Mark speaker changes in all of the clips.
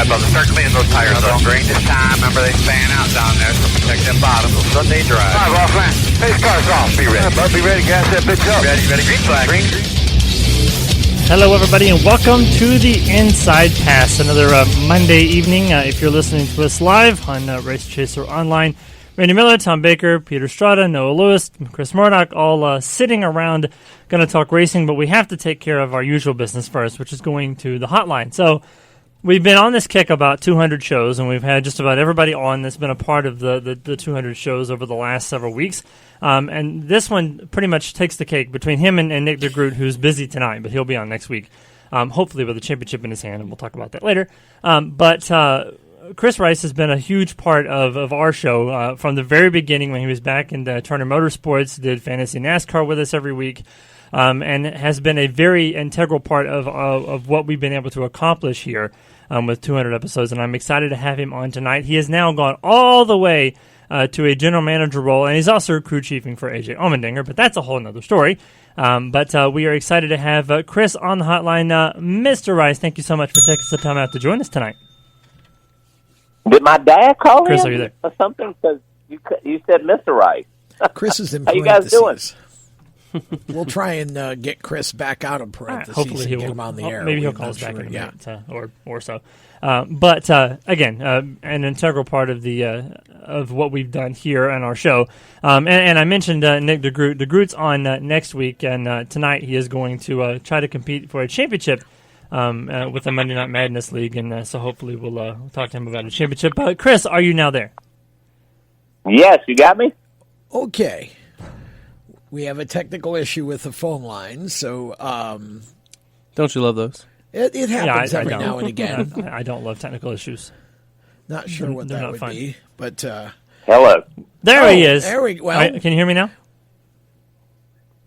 Speaker 1: right, brother. Start cleaning those tires up. Don't drink this time. Remember, they fan out down there, so protect them bottoms. Sunday drive. All right, boss man. Hey, this car's off. Be ready. Bud, be ready. Gas that bitch up. Ready. Green flag. Green.
Speaker 2: Hello, everybody, and welcome to the Inside Pass. Another Monday evening. If you're listening to us live on Race Chaser Online, Randy Miller, Tom Baker, Peter Strada, Noah Lewis, Chris Murdoch, all sitting around going to talk racing, but we have to take care of our usual business first, which is going to the hotline. So we've been on this kick about 200 shows, and we've had just about everybody on that's been a part of the 200 shows over the last several weeks. And this one pretty much takes the cake between him and Nick DeGroot, who's busy tonight, but he'll be on next week, hopefully with a championship in his hand, and we'll talk about that later. But Chris Rice has been a huge part of our show from the very beginning when he was back in Turner Motorsports, did Fantasy NASCAR with us every week, and has been a very integral part of what we've been able to accomplish here with 200 episodes, and I'm excited to have him on tonight. He has now gone all the way to a general manager role, and he's also crew chiefing for AJ Allmendinger, but that's a whole other story. But we are excited to have Chris on the hotline. Mr. Rice, thank you so much for taking some time out to join us tonight.
Speaker 3: Did my dad call
Speaker 2: Chris,
Speaker 3: in
Speaker 2: are you there?
Speaker 3: or something? Because you said Mr. Rice.
Speaker 4: Chris is in
Speaker 3: How you guys
Speaker 4: parentheses. We'll try and get Chris back out of parentheses.
Speaker 2: Hopefully
Speaker 4: and get him on the air.
Speaker 2: Maybe he'll
Speaker 4: We're
Speaker 2: call
Speaker 4: not
Speaker 2: us back
Speaker 4: sure.
Speaker 2: in a minute or so. But again, an integral part of of what we've done here on our show. And I mentioned Nick DeGroot. DeGroot's on next week, and tonight he is going to try to compete for a championship with the Monday Night Madness League, and so hopefully we'll talk to him about a championship. Chris, are you now there?
Speaker 3: Yes, you got me?
Speaker 4: Okay. We have a technical issue with the phone line, so
Speaker 5: Don't you love those?
Speaker 4: it happens
Speaker 2: I
Speaker 4: every
Speaker 2: don't.
Speaker 4: now and again.
Speaker 2: I don't love technical issues.
Speaker 4: Not sure what
Speaker 2: They're
Speaker 4: that
Speaker 2: not
Speaker 4: would
Speaker 2: fun.
Speaker 4: be, but
Speaker 3: Hello.
Speaker 2: There he is.
Speaker 4: There we well.
Speaker 2: All right, can you hear me now?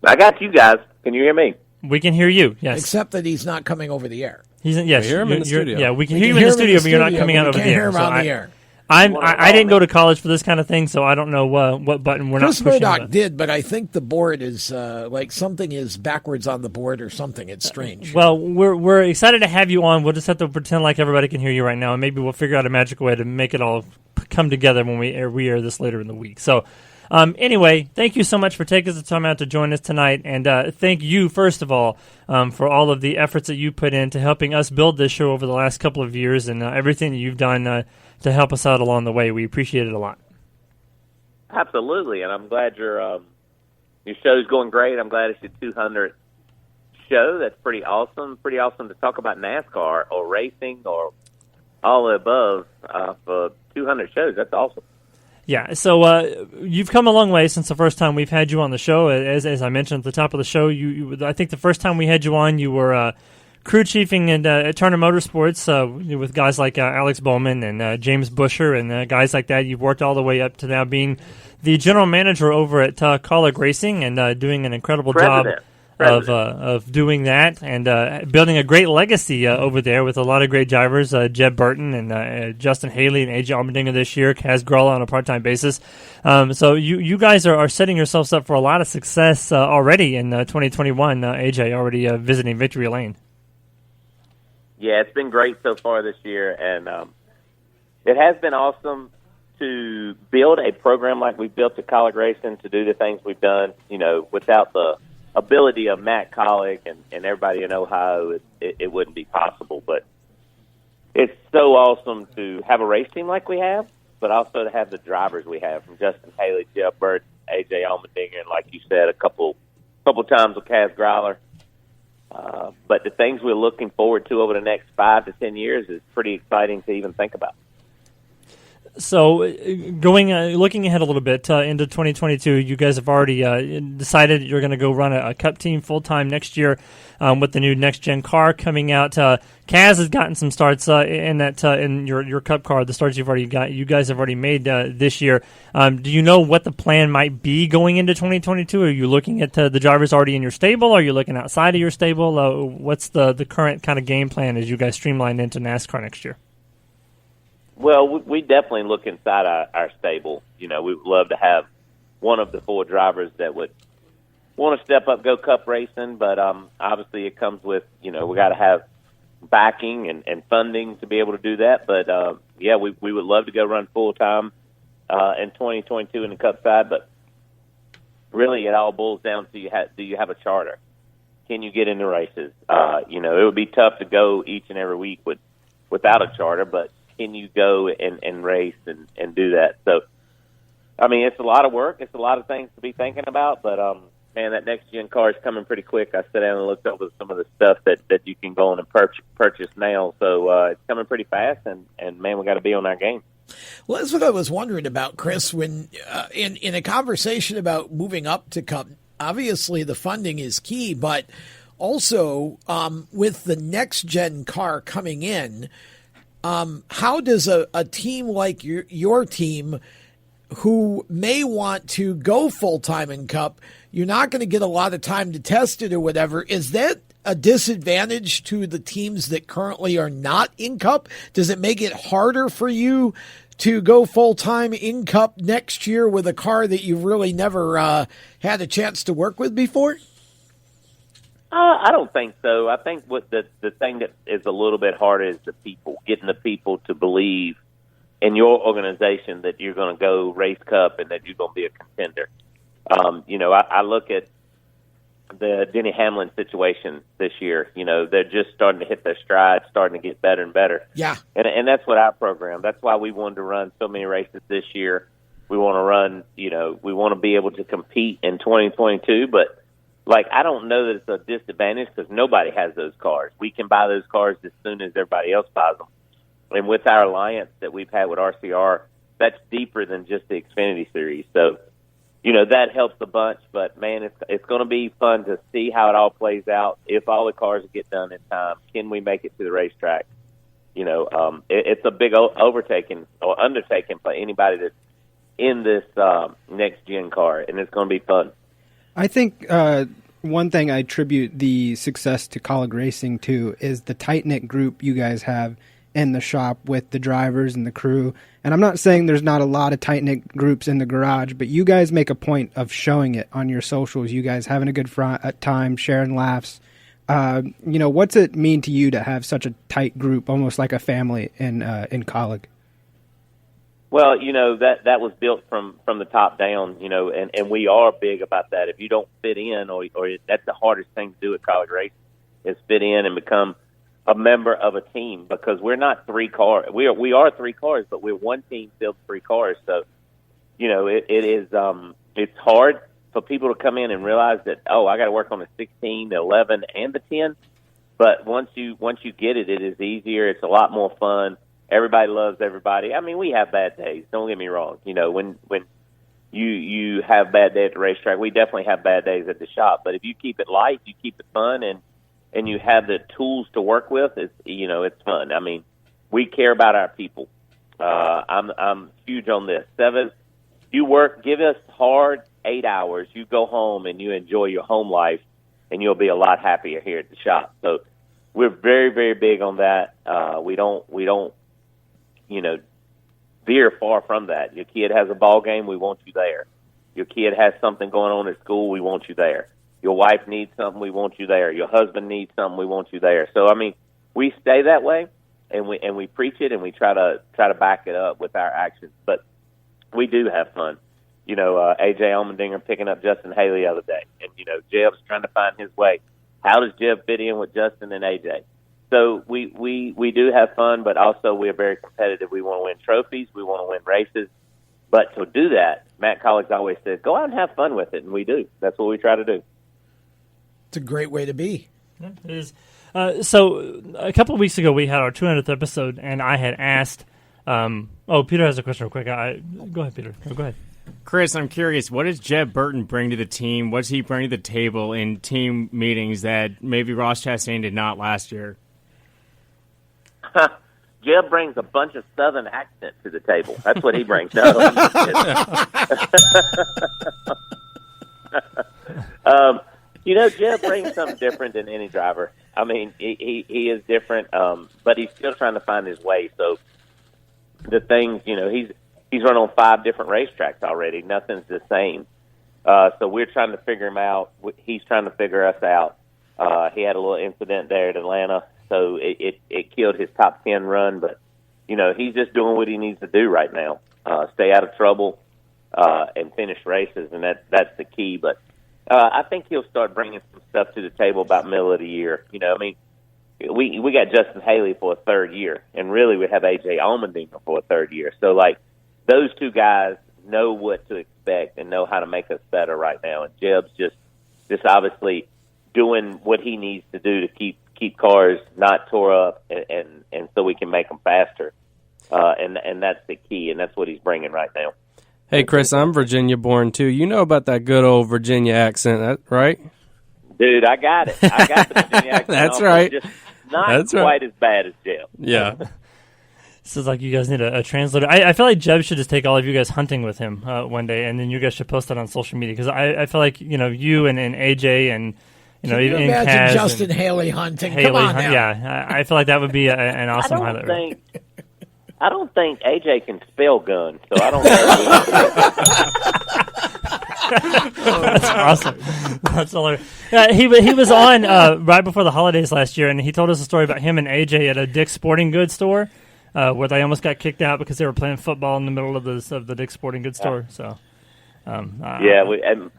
Speaker 3: I got you guys. Can you hear me?
Speaker 2: We can hear you. Yes.
Speaker 4: Except that he's not coming over the air.
Speaker 2: Yes,
Speaker 5: We hear him in the studio.
Speaker 2: Yeah, we can
Speaker 4: We
Speaker 2: hear
Speaker 4: can
Speaker 2: you in the
Speaker 4: hear him
Speaker 2: studio, but you're not coming
Speaker 4: but
Speaker 2: out
Speaker 4: we
Speaker 2: over
Speaker 4: can't
Speaker 2: the
Speaker 4: hear
Speaker 2: air.
Speaker 4: him
Speaker 2: So
Speaker 4: on the air.
Speaker 2: I didn't go to college for this kind of thing, so I don't know what button we're
Speaker 4: Chris
Speaker 2: not pushing.
Speaker 4: Murdoch did, but I think the board is like something is backwards on the board or something. It's strange.
Speaker 2: Well, we're excited to have you on. We'll just have to pretend like everybody can hear you right now, and maybe we'll figure out a magical way to make it all come together when we air this later in the week. So, anyway, thank you so much for taking the time out to join us tonight, and thank you, first of all, for all of the efforts that you put into helping us build this show over the last couple of years, and everything that you've done to help us out along the way. We appreciate it a lot.
Speaker 3: Absolutely, and I'm glad your show's going great. I'm glad it's your 200th show. That's pretty awesome. Pretty awesome to talk about NASCAR or racing or all the above for 200 shows. That's awesome.
Speaker 2: Yeah, so you've come a long way since the first time we've had you on the show. As I mentioned at the top of the show, I think the first time we had you on, you were crew chiefing at Turner Motorsports with guys like Alex Bowman and James Busher and guys like that. You've worked all the way up to now being the general manager over at Kaulig Racing and doing an incredible job of doing that and building a great legacy over there with a lot of great drivers, Jeb Burton and Justin Haley and AJ Allmendinger this year, Kaz Gralla on a part-time basis. So you guys are setting yourselves up for a lot of success already in 2021, AJ, already visiting Victory Lane.
Speaker 3: Yeah, it's been great so far this year, and it has been awesome to build a program like we built at Kaulig Racing to do the things we've done, without the ability of Matt Kaulig and everybody in Ohio, it wouldn't be possible. But it's so awesome to have a race team like we have, but also to have the drivers we have from Justin Haley, Jeff Burton, AJ Allmendinger, and like you said, a couple times with Kaz Gralla. But the things we're looking forward to over the next 5 to 10 years is pretty exciting to even think about.
Speaker 2: So, looking ahead a little bit into 2022, you guys have already decided you're going to go run a Cup team full time next year with the new next gen car coming out. Kaz has gotten some starts in your Cup car. The starts you guys have already made this year. Do you know what the plan might be going into 2022? Are you looking at the drivers already in your stable? Are you looking outside of your stable? What's the current kind of game plan as you guys streamline into NASCAR next year?
Speaker 3: Well, we definitely look inside our stable. We would love to have one of the 4 drivers that would want to step up, go Cup racing, but obviously it comes with, we got to have backing and funding to be able to do that. But yeah, we would love to go run full time in 2022 in the Cup side. But really, it all boils down to do you have a charter? Can you get into races? You know, it would be tough to go each and every week without a charter, but can you go and race and do that? So, I mean, it's a lot of work. It's a lot of things to be thinking about, but man, that next gen car is coming pretty quick. I sat down and looked over some of the stuff that you can go on and purchase now. So it's coming pretty fast, and man, we got to be on our game.
Speaker 4: Well, that's what I was wondering about, Chris. When in a conversation about moving up to Cup, obviously the funding is key, but also with the next gen car coming in, how does a team like your team, who may want to go full time in Cup, you're not going to get a lot of time to test it or whatever. Is that a disadvantage to the teams that currently are not in Cup? Does it make it harder for you to go full time in Cup next year with a car that you've really never had a chance to work with before?
Speaker 3: I don't think so. I think what the thing that is a little bit harder is getting the people to believe in your organization that you're going to go race Cup and that you're going to be a contender. You know, I look at the Denny Hamlin situation this year. You know, they're just starting to hit their stride, starting to get better and better.
Speaker 4: Yeah.
Speaker 3: And that's what our program, that's why we wanted to run so many races this year. We want to run, you know, we want to be able to compete in 2022, but like, I don't know that it's a disadvantage because nobody has those cars. We can buy those cars as soon as everybody else buys them. And with our alliance that we've had with RCR, that's deeper than just the Xfinity Series. So, you know, that helps a bunch. But, man, it's going to be fun to see how it all plays out. If all the cars get done in time, can we make it to the racetrack? You know, it's a big undertaking for anybody that's in this next-gen car, and it's going to be fun.
Speaker 6: I think one thing I attribute the success to Kaulig Racing to is the tight-knit group you guys have in the shop with the drivers and the crew. And I'm not saying there's not a lot of tight-knit groups in the garage, but you guys make a point of showing it on your socials. You guys having a good time, sharing laughs. You know, what's it mean to you to have such a tight group, almost like a family in Kaulig?
Speaker 3: Well, you know, that was built from the top down, you know, and we are big about that. If you don't fit in, or that's the hardest thing to do at Kaulig Racing, is fit in and become a member of a team, because we're not three cars. We are three cars, but we're one team filled with three cars. So, you know, it is it's hard for people to come in and realize that, oh, I got to work on the 16, the 11, and the 10. But once you get it, it is easier. It's a lot more fun. Everybody loves everybody. I mean, we have bad days. Don't get me wrong. You know, when you have a bad day at the racetrack, we definitely have bad days at the shop. But if you keep it light, you keep it fun, and you have the tools to work with, it's fun. I mean, we care about our people. I'm huge on this. Give us hard 8 hours. You go home and you enjoy your home life, and you'll be a lot happier here at the shop. So we're very, very big on that. We don't, you know, veer far from that. Your kid has a ball game, we want you there. Your kid has something going on at school, we want you there. Your wife needs something, we want you there. Your husband needs something, we want you there. So, I mean, we stay that way, and we preach it, and we try to back it up with our actions. But we do have fun. You know, AJ Allmendinger picking up Justin Haley the other day, and you know, Jeb's trying to find his way. How does Jeb fit in with Justin and AJ? So we do have fun, but also we're very competitive. We want to win trophies, we want to win races. But to do that, Matt Kaulig's always says, go out and have fun with it, and we do. That's what we try to do.
Speaker 4: It's a great way to be.
Speaker 2: Yeah, it is. So a couple of weeks ago, we had our 200th episode, and I had asked Peter has a question real quick. Go ahead, Peter. Go ahead.
Speaker 7: Chris, I'm curious, what does Jeb Burton bring to the team? What's he bring to the table in team meetings that maybe Ross Chastain did not last year?
Speaker 3: Jeb brings a bunch of Southern accent to the table. That's what he brings. No, you know, Jeb brings something different than any driver. I mean, he is different, but he's still trying to find his way. So the things, you know, he's run on 5 different racetracks already. Nothing's the same. So we're trying to figure him out. He's trying to figure us out. He had a little incident there at Atlanta, so it killed his top 10 run. But, he's just doing what he needs to do right now, stay out of trouble and finish races, and that's the key. But I think he'll start bringing some stuff to the table about middle of the year. We got Justin Haley for a third year, and really we have A.J. Allmendinger for a third year. So, those two guys know what to expect and know how to make us better right now. And Jeb's just obviously doing what he needs to do to keep cars not tore up and so we can make them faster. And that's the key, and that's what he's bringing right now.
Speaker 5: Hey, Chris, I'm Virginia born, too. You know about that good old Virginia accent, right?
Speaker 3: Dude, I got it. I got the Virginia accent.
Speaker 5: That's right.
Speaker 3: Just not quite as bad as Jeb.
Speaker 5: Yeah.
Speaker 2: Sounds like you guys need a translator. I feel like Jeb should just take all of you guys hunting with him one day, and then you guys should post that on social media, because I feel like, you and AJ and,
Speaker 4: Can you imagine
Speaker 2: Kaz
Speaker 4: Justin Haley hunting? Come on now.
Speaker 2: Yeah, I feel like that would be an awesome highlight.
Speaker 3: I don't think AJ can spell gun, so I don't know.
Speaker 2: That's awesome. That's hilarious. He was on right before the holidays last year, and he told us a story about him and AJ at a Dick's Sporting Goods store where they almost got kicked out because they were playing football in the middle of the Dick's Sporting Goods store. So,
Speaker 3: AJ's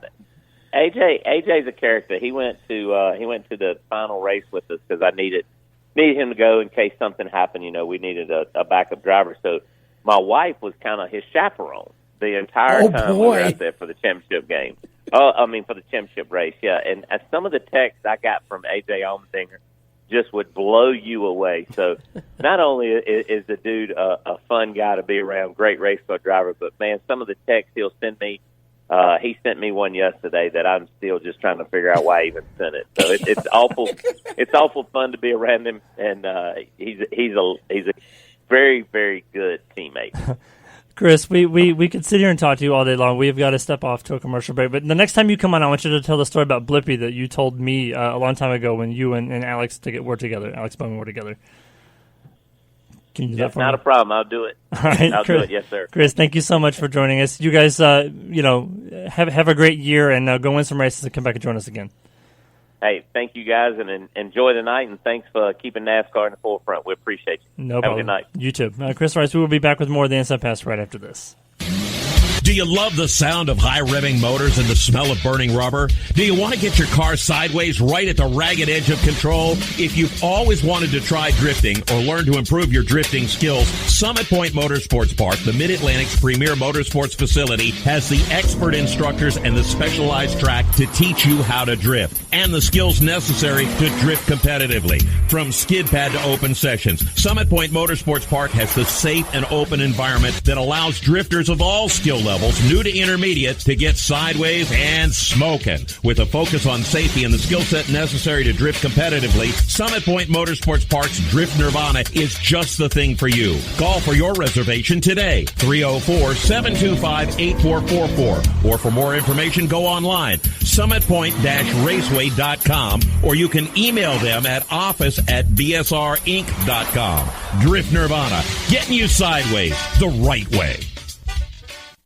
Speaker 3: a character. He went to the final race with us because I needed him to go in case something happened. We needed a backup driver. So my wife was kind of his chaperone the entire time we were out there for the championship game. For the championship race, yeah. And some of the texts I got from A.J. Allmendinger just would blow you away. So not only is the dude a fun guy to be around, great race car driver, but, man, some of the texts he'll send me, he sent me one yesterday that I'm still just trying to figure out why I even sent it. So it's awful. It's awful fun to be around him, and he's a very, very good teammate.
Speaker 2: Chris, we could sit here and talk to you all day long. We've got to step off to a commercial break. But the next time you come on, I want you to tell the story about Blippi that you told me a long time ago when you and Alex were together. Alex Bowman were together. Can you do that for me?
Speaker 3: Not a problem. I'll do it.
Speaker 2: All right,
Speaker 3: I'll
Speaker 2: Chris,
Speaker 3: do it. Yes, sir.
Speaker 2: Chris, thank you so much for joining us. You guys, have a great year and go win some races and come back and join us again.
Speaker 3: Hey, thank you guys, and enjoy the night, and thanks for keeping NASCAR in the forefront. We appreciate you.
Speaker 2: No problem.
Speaker 3: Have a good night.
Speaker 2: You too. Chris Rice, we will be back with more of the Inside Pass right after this.
Speaker 8: Do you love the sound of high-revving motors and the smell of burning rubber? Do you want to get your car sideways right at the ragged edge of control? If you've always wanted to try drifting or learn to improve your drifting skills, Summit Point Motorsports Park, the Mid-Atlantic's premier motorsports facility, has the expert instructors and the specialized track to teach you how to drift and the skills necessary to drift competitively. From skid pad to open sessions, Summit Point Motorsports Park has the safe and open environment that allows drifters of all skill levels, new to intermediate, to get sideways and smoking. With a focus on safety and the skill set necessary to drift competitively, Summit Point Motorsports Park's Drift Nirvana is just the thing for you. Call for your reservation today, 304-725-8444. Or for more information, go online, summitpoint-raceway.com, or you can email them at office@bsrinc.com. Drift Nirvana, getting you sideways the right way.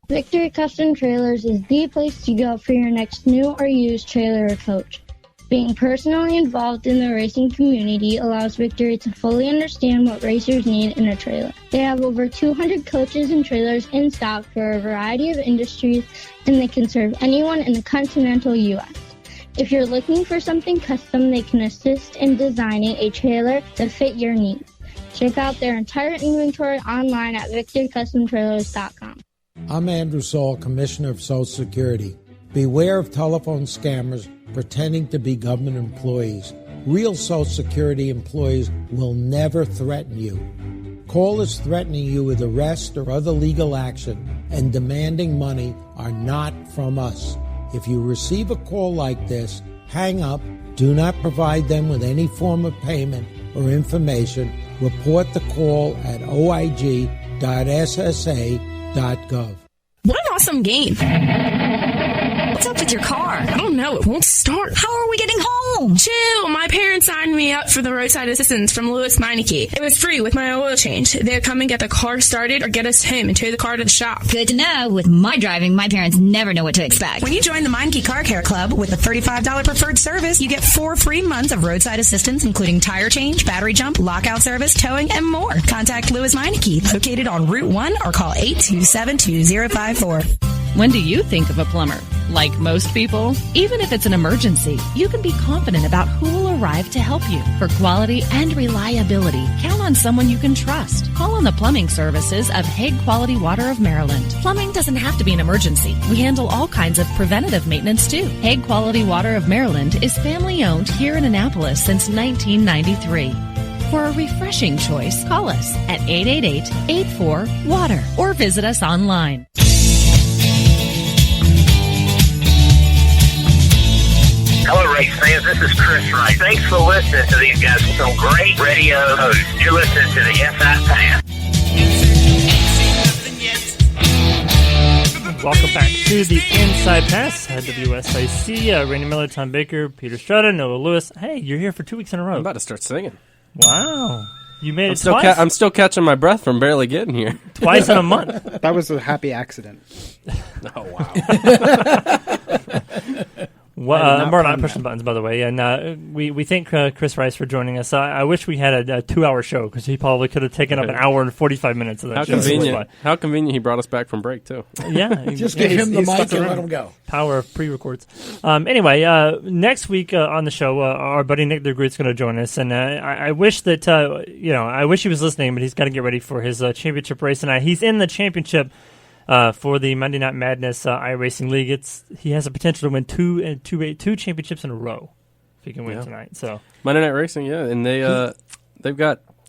Speaker 9: Victory Custom Trailers is the place to go for your next new or used trailer or coach. Being personally involved in the racing community allows Victory to fully understand what racers need in a trailer. They have over 200 coaches and trailers in stock for a variety of industries, and they can serve anyone in the continental U.S. If you're looking for something custom, they can assist in designing a trailer that fit your needs. Check out their entire inventory online at victorycustomtrailers.com.
Speaker 10: I'm Andrew Saul, Commissioner of Social Security. Beware of telephone scammers pretending to be government employees. Real Social Security employees will never threaten you. Callers threatening you with arrest or other legal action and demanding money are not from us. If you receive a call like this, hang up, do not provide them with any form of payment or information. Report the call at oig.ssa.gov.
Speaker 11: What an awesome game. What's up with your car?
Speaker 12: I don't know. It won't start.
Speaker 11: How are we getting home?
Speaker 12: Chill. My parents signed me up for the roadside assistance from Lewis Meineke. It was free with my oil change. They'd come and get the car started or get us home and tow the car to the shop.
Speaker 11: Good to know. With my driving, my parents never know what to expect.
Speaker 13: When you join the Meineke Car Care Club with a $35 preferred service, you get 4 free months of roadside assistance, including tire change, battery jump, lockout service, towing, and more. Contact Lewis Meineke, located on Route 1, or call 827-2054.
Speaker 14: When do you think of a plumber? Like most people, even if it's an emergency, you can be confident about who will arrive to help you. For quality and reliability, count on someone you can trust. Call on the plumbing services of Hague Quality Water of Maryland. Plumbing doesn't have to be an emergency. We handle all kinds of preventative maintenance too. Hague Quality Water of Maryland is family owned here in Annapolis since 1993. For a refreshing choice, call us at 888-84-WATER or visit us online.
Speaker 1: Hello, race fans. This is Chris Wright. Thanks for listening to these guys. Some great radio hosts. You're listening to the Inside Pass.
Speaker 2: Welcome back to the Inside Pass at WSIC. Randy Miller, Tom Baker, Peter Strada, Noah Lewis. Hey, you're here for 2 weeks in a row.
Speaker 5: I'm about to start singing.
Speaker 2: Wow. You made it twice.
Speaker 5: I'm still catching my breath from barely getting here.
Speaker 2: Twice in a month.
Speaker 6: That was a happy accident.
Speaker 5: Oh, wow.
Speaker 2: Well, we're not pushing buttons, by the way, and we thank Chris Rice for joining us. I wish we had a 2-hour show because he probably could have taken up an hour and 45 minutes of that.
Speaker 5: How convenient he brought us back from break too.
Speaker 2: Yeah,
Speaker 4: just give him the mic and let him go.
Speaker 2: Power of pre-records. Anyway, next week on the show, our buddy Nick DeGroot's going to join us, and I wish that I wish he was listening, but he's got to get ready for his championship race, and he's in the championship. For the Monday Night Madness iRacing League, he has the potential to win two championships in a row if he can win tonight. So
Speaker 5: Monday Night Racing, and they've got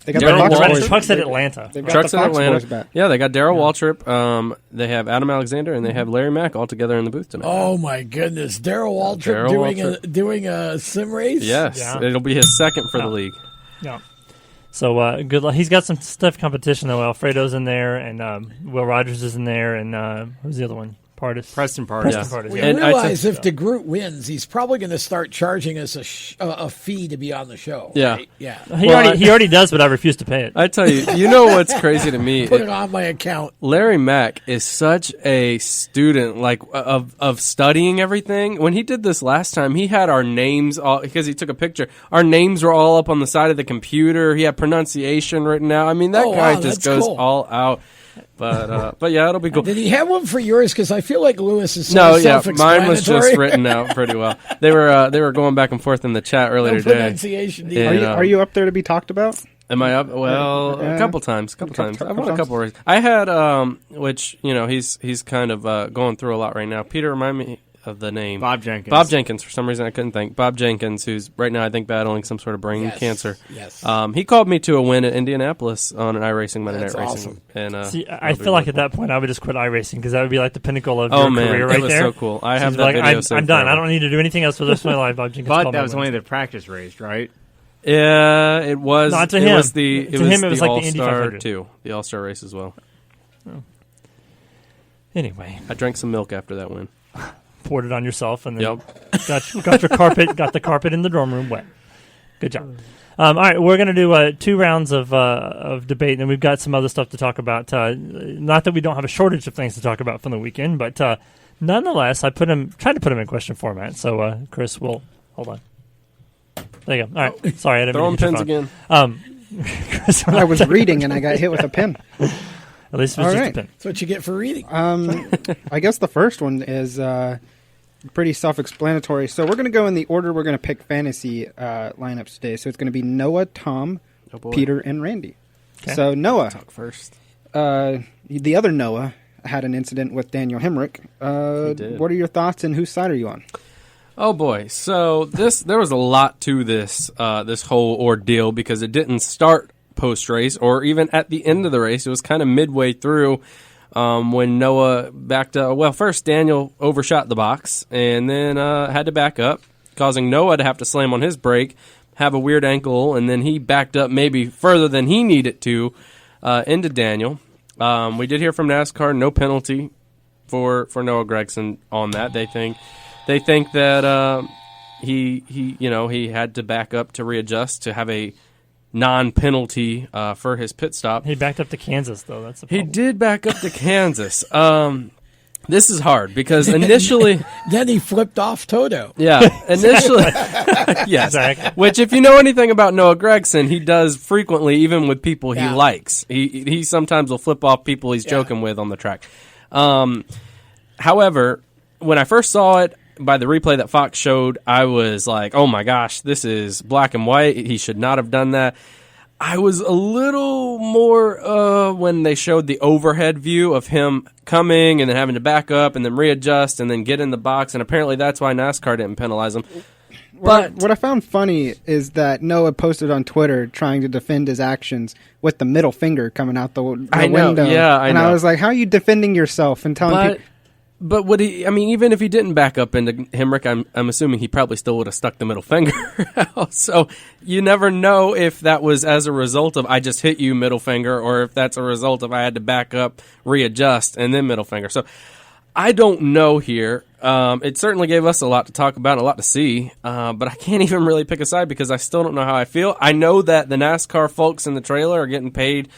Speaker 2: Darryl trucks at Atlanta.
Speaker 5: Trucks at Atlanta. Yeah, they got Darryl Waltrip. They have Adam Alexander and they have Larry Mack all together in the booth tonight.
Speaker 4: Oh my goodness, Darryl Waltrip doing a sim race.
Speaker 5: Yes, it'll be his second for the league.
Speaker 2: Yeah. So good luck. He's got some stiff competition though. Alfredo's in there, and Will Rogers is in there, and who's the other one?
Speaker 7: Preston Pardis.
Speaker 4: We realize if DeGroot wins, he's probably going to start charging us a fee to be on the show.
Speaker 5: Yeah,
Speaker 4: right? Yeah.
Speaker 2: He already does, but I refuse to pay it.
Speaker 5: I tell you, you know what's crazy to me?
Speaker 4: Put it on my account.
Speaker 5: Larry Mack is such a student, of studying everything. When he did this last time, he had our names all because he took a picture. Our names were all up on the side of the computer. He had pronunciation written out. I mean, that guy just goes all out. But yeah, it'll be cool.
Speaker 4: Did he have one for yours? Because I feel like Lewis is self-explanatory.
Speaker 5: Mine was just written out pretty well. They were going back and forth in the chat earlier today.
Speaker 4: Pronunciation.
Speaker 6: Are you up there to be talked about?
Speaker 5: Am I up? Well, a couple times. I've won a couple races. I had which he's kind of going through a lot right now. Peter, remind me of the name.
Speaker 7: Bob Jenkins.
Speaker 5: Bob Jenkins. For some reason, I couldn't think. Bob Jenkins, who's right now, I think, battling some sort of brain cancer.
Speaker 4: Yes.
Speaker 5: He called me to a win at Indianapolis on an iRacing Monday Night
Speaker 4: Racing.
Speaker 5: And
Speaker 2: I feel like at that point I would just quit iRacing because that would be like the pinnacle of your career right there.
Speaker 5: It was so cool. I have that video saved
Speaker 2: I'm done. I don't need to do anything else for the rest of my life. Bob Jenkins.
Speaker 7: But that was only the practice race, right?
Speaker 5: Yeah, it was.
Speaker 2: Not to him.
Speaker 5: It was the
Speaker 2: like the Indy
Speaker 5: All-Star
Speaker 2: 500
Speaker 5: too. The All-Star race as well.
Speaker 2: Oh. Anyway,
Speaker 5: I drank some milk after that win.
Speaker 2: Poured it on yourself, and then got your carpet, got the carpet in the dorm room wet. Good job. All right, we're going to do 2 rounds of debate, and then we've got some other stuff to talk about. Not that we don't have a shortage of things to talk about from the weekend, but nonetheless, I tried to put them in question format. So, Chris, will hold on. There you go. All right, sorry, I didn't
Speaker 5: throw pins again.
Speaker 6: Chris, I was reading and I got hit with a pin.
Speaker 2: At least it was just a pin.
Speaker 4: That's what you get for reading.
Speaker 6: I guess the first one is pretty self-explanatory. So we're going to go in the order we're going to pick fantasy lineups today. So it's going to be Noah, Tom, Peter, and Randy. Okay. So Noah.
Speaker 5: Talk first.
Speaker 6: The other Noah had an incident with Daniel Hemrick.
Speaker 5: He did.
Speaker 6: What are your thoughts and whose side are you on?
Speaker 5: Oh boy! So there was a lot to this whole ordeal because it didn't start post-race or even at the end of the race. It was kind of midway through when Noah backed up. Well, first Daniel overshot the box and then had to back up, causing Noah to have to slam on his brake, have a weird ankle, and then he backed up maybe further than he needed to into Daniel. We did hear from NASCAR, no penalty for Noah Gragson on that. They think They think that he had to back up to readjust to have a non-penalty for his pit stop.
Speaker 2: He backed up to Kansas, though. That's the problem.
Speaker 5: He did back up to Kansas. This is hard because initially...
Speaker 4: then he flipped off Toto.
Speaker 5: Yeah, initially... yes. Exactly. Which, if you know anything about Noah Gragson, he does frequently, even with people he likes. He sometimes will flip off people he's joking with on the track. However, when I first saw it, by the replay that Fox showed, I was like, oh my gosh, this is black and white. He should not have done that. I was a little more when they showed the overhead view of him coming and then having to back up and then readjust and then get in the box, and apparently that's why NASCAR didn't penalize him. But
Speaker 6: what I found funny is that Noah posted on Twitter trying to defend his actions with the middle finger coming out the window.
Speaker 5: Yeah, I know.
Speaker 6: I was like, how are you defending yourself and telling people...
Speaker 5: But would he? I mean, even if he didn't back up into Hemrick, I'm assuming he probably still would have stuck the middle finger out. So you never know if that was as a result of I just hit you middle finger, or if that's a result of I had to back up, readjust, and then middle finger. So I don't know here. It certainly gave us a lot to talk about, a lot to see, but I can't even really pick a side because I still don't know how I feel. I know that the NASCAR folks in the trailer are getting paid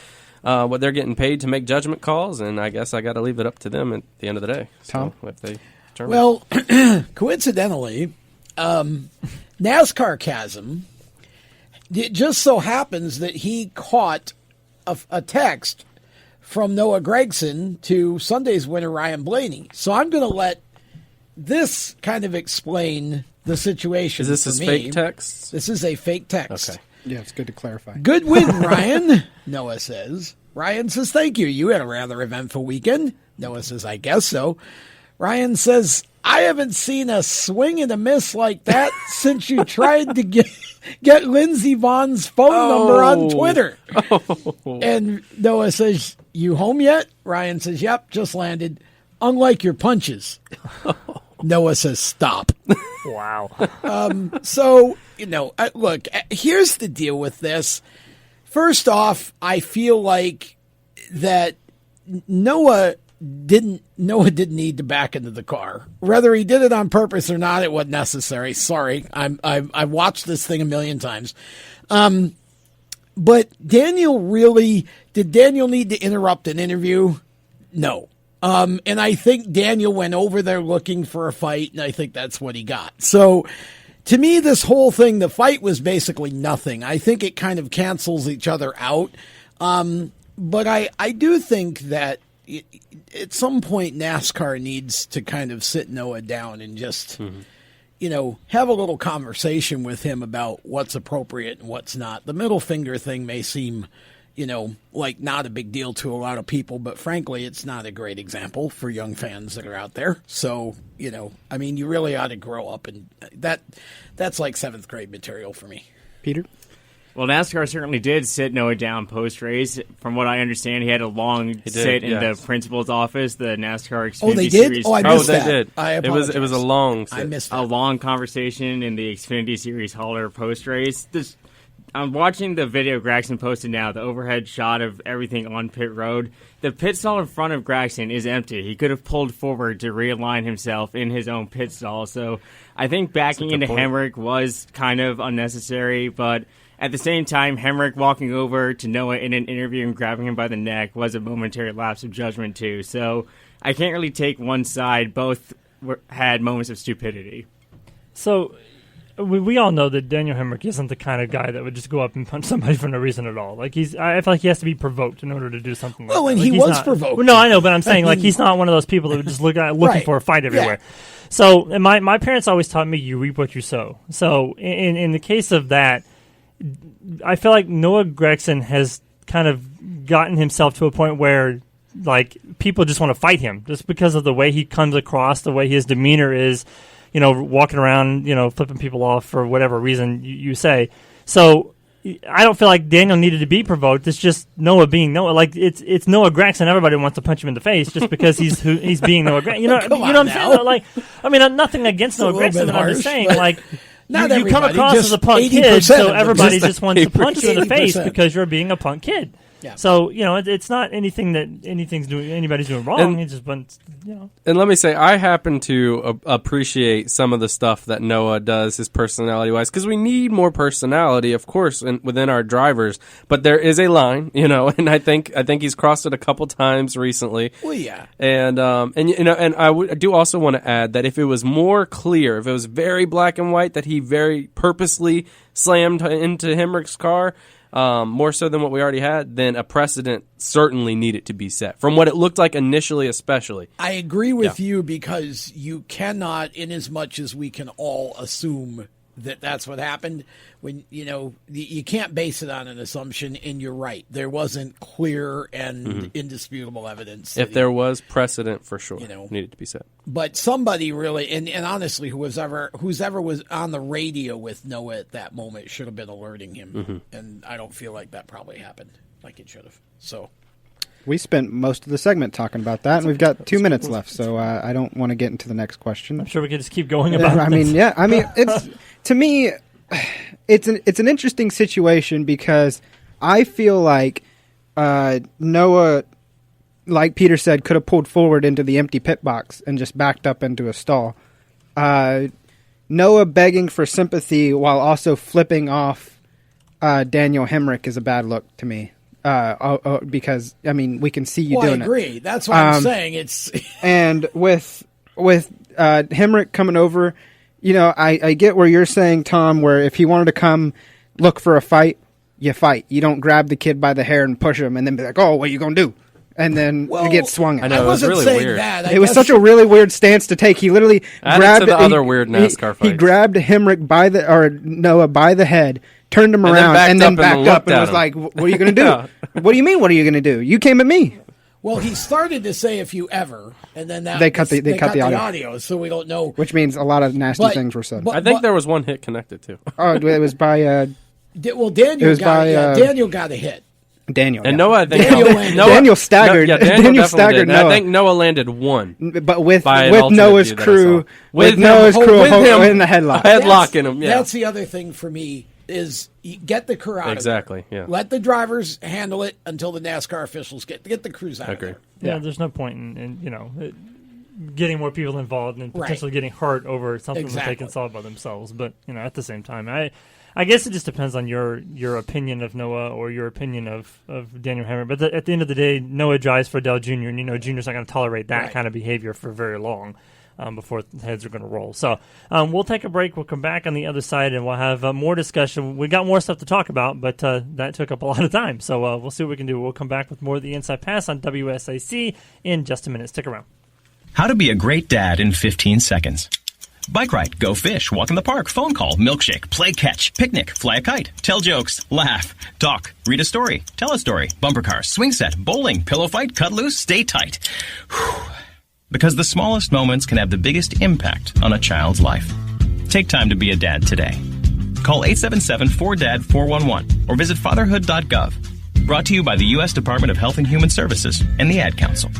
Speaker 5: what they're getting paid to make judgment calls, and I guess I got to leave it up to them at the end of the day.
Speaker 6: Tom?
Speaker 5: So if they determine.
Speaker 4: Well, coincidentally, NASCAR Chasm, it just so happens that he caught a text from Noah Gragson to Sunday's winner, Ryan Blaney. So I'm going to let this kind of explain the situation.
Speaker 5: Is this
Speaker 4: for
Speaker 5: his
Speaker 4: me.
Speaker 5: Fake text?
Speaker 4: This is a fake text.
Speaker 5: Okay.
Speaker 6: Yeah, it's good to clarify.
Speaker 4: Good win, Ryan, Noah says. Ryan says, thank you. You had a rather eventful weekend. Noah says, I guess so. Ryan says, I haven't seen a swing and a miss like that since you tried to get Lindsey Vohn's phone number on Twitter. And Noah says, you home yet? Ryan says, yep, just landed. Unlike your punches. Noah says, stop.
Speaker 2: Wow.
Speaker 4: So, look, here's the deal with this. First off, I feel like that Noah didn't need to back into the car. Whether he did it on purpose or not, it wasn't necessary. Sorry. I've watched this thing a million times. But did Daniel need to interrupt an interview? No. And I think Daniel went over there looking for a fight, and I think that's what he got. So, to me, this whole thing, the fight was basically nothing. I think it kind of cancels each other out. But I do think that at some point NASCAR needs to kind of sit Noah down and just, have a little conversation with him about what's appropriate and what's not. The middle finger thing may seem... like not a big deal to a lot of people, but frankly, it's not a great example for young fans that are out there. So, you really ought to grow up, and that's like 7th grade material for me.
Speaker 6: Peter?
Speaker 7: Well, NASCAR certainly did sit Noah down post-race. From what I understand, he had a long sit in the principal's office, the NASCAR Xfinity
Speaker 4: they did?
Speaker 7: Series.
Speaker 4: Oh, I missed that.
Speaker 5: They did.
Speaker 4: I apologize.
Speaker 5: It was a long sit.
Speaker 4: I missed that.
Speaker 7: A long conversation in the Xfinity Series hauler post-race. I'm watching the video Gragson posted now, the overhead shot of everything on pit road. The pit stall in front of Gragson is empty. He could have pulled forward to realign himself in his own pit stall. So I think backing into Hemrick was kind of unnecessary, but at the same time, Hemrick walking over to Noah in an interview and grabbing him by the neck was a momentary lapse of judgment too. So I can't really take one side. Both had moments of stupidity.
Speaker 2: So... We all know that Daniel Hemrick isn't the kind of guy that would just go up and punch somebody for no reason at all. I feel like he has to be provoked in order to do something like that.
Speaker 4: Well, and
Speaker 2: he
Speaker 4: was provoked.
Speaker 2: Well, no, I know, but I'm saying he's not one of those people that would just looking
Speaker 4: Right.
Speaker 2: for a fight everywhere.
Speaker 4: Yeah.
Speaker 2: So, and my parents always taught me you reap what you sow. So, in the case of that, I feel like Noah Gragson has kind of gotten himself to a point where people just want to fight him just because of the way he comes across, the way his demeanor is. Walking around, flipping people off for whatever reason you say. So I don't feel like Daniel needed to be provoked. It's just Noah being Noah. Like it's Noah Gragson. Everybody wants to punch him in the face just because he's being Noah Gragson. You know what I'm saying? Nothing against Noah Gragson. But I'm just saying, you come across as a punk kid, so everybody just wants to punch you in the face because you're being a punk kid.
Speaker 4: Yeah.
Speaker 2: So it's not anything that anybody's doing wrong.
Speaker 5: And,
Speaker 2: it's just
Speaker 5: And let me say, I happen to appreciate some of the stuff that Noah does, his personality wise, because we need more personality, of course, within our drivers. But there is a line, and I think he's crossed it a couple times recently.
Speaker 4: Well, yeah.
Speaker 5: And I do also want to add that if it was more clear, if it was very black and white, that he very purposely slammed into Hemrick's car, more so than what we already had, then a precedent certainly needed to be set. From what it looked like initially, especially.
Speaker 4: I agree with you, because you cannot, in as much as we can all assume that that's what happened, when you can't base it on an assumption. And you're right, there wasn't clear and indisputable evidence.
Speaker 5: If there was precedent, for sure, needed to be set.
Speaker 4: But somebody really, and honestly, who's ever was on the radio with Noah at that moment should have been alerting him. And I don't feel like that probably happened like it should have. So
Speaker 6: we spent most of the segment talking about that, and we've got 2 minutes left, so I don't want to get into the next question.
Speaker 2: I'm sure we could just keep going about
Speaker 6: it. It's to me, it's an interesting situation, because I feel like Noah, like Peter said, could have pulled forward into the empty pit box and just backed up into a stall. Noah begging for sympathy while also flipping off Daniel Hemrick is a bad look to me. Because we can see you doing it.
Speaker 4: I agree. That's what I'm saying. It's
Speaker 6: and with Hemrick coming over, I get where you're saying, Tom, where if he wanted to come look for a fight, you fight. You don't grab the kid by the hair and push him and then be like, "Oh, what are you gonna do?" And then you get swung at.
Speaker 5: I know, it was really weird.
Speaker 6: It was such a really weird stance to take. He literally grabbed
Speaker 5: to the other weird NASCAR fights.
Speaker 6: He grabbed Hemrick Noah by the head, turned him around, and then backed up and was like, "What are you going to do?
Speaker 5: Yeah.
Speaker 6: What do you mean? What are you going to do? You came at me."
Speaker 4: Well, he started to say "if you ever," and then
Speaker 6: they cut the
Speaker 4: audio, so we don't know.
Speaker 6: Which means a lot of nasty things were said.
Speaker 5: I think there was one hit connected too.
Speaker 6: Oh, it was by.
Speaker 4: Daniel got a hit.
Speaker 6: Daniel
Speaker 5: and Noah.
Speaker 6: Daniel staggered. Daniel staggered. Noah.
Speaker 5: I think Noah landed one,
Speaker 6: but with Noah's crew, with Noah's crew in the headlock,
Speaker 5: headlocking him. Yeah,
Speaker 4: that's the other thing for me. Is get the crew out
Speaker 5: exactly,
Speaker 4: of there.
Speaker 5: Yeah.
Speaker 4: Let the drivers handle it until the NASCAR officials get the crews out of there.
Speaker 2: Yeah, there's no point in getting more people involved and potentially getting hurt over something that they can solve by themselves. But at the same time, I guess it just depends on your opinion of Noah or your opinion of Daniel Hemrick. But at the end of the day, Noah drives for Dale Jr., and Jr.'s not going to tolerate that kind of behavior for very long. Before the heads are going to roll. So we'll take a break. We'll come back on the other side, and we'll have more discussion. We got more stuff to talk about, but that took up a lot of time. So we'll see what we can do. We'll come back with more of the Inside Pass on WSAC in just a minute. Stick around.
Speaker 15: How to be a great dad in 15 seconds. Bike ride, go fish, walk in the park, phone call, milkshake, play catch, picnic, fly a kite, tell jokes, laugh, talk, read a story, tell a story, bumper car, swing set, bowling, pillow fight, cut loose, stay tight. Whew. Because the smallest moments can have the biggest impact on a child's life. Take time to be a dad today. Call 877-4DAD-411 or visit fatherhood.gov. Brought to you by the U.S. Department of Health and Human Services and the Ad Council.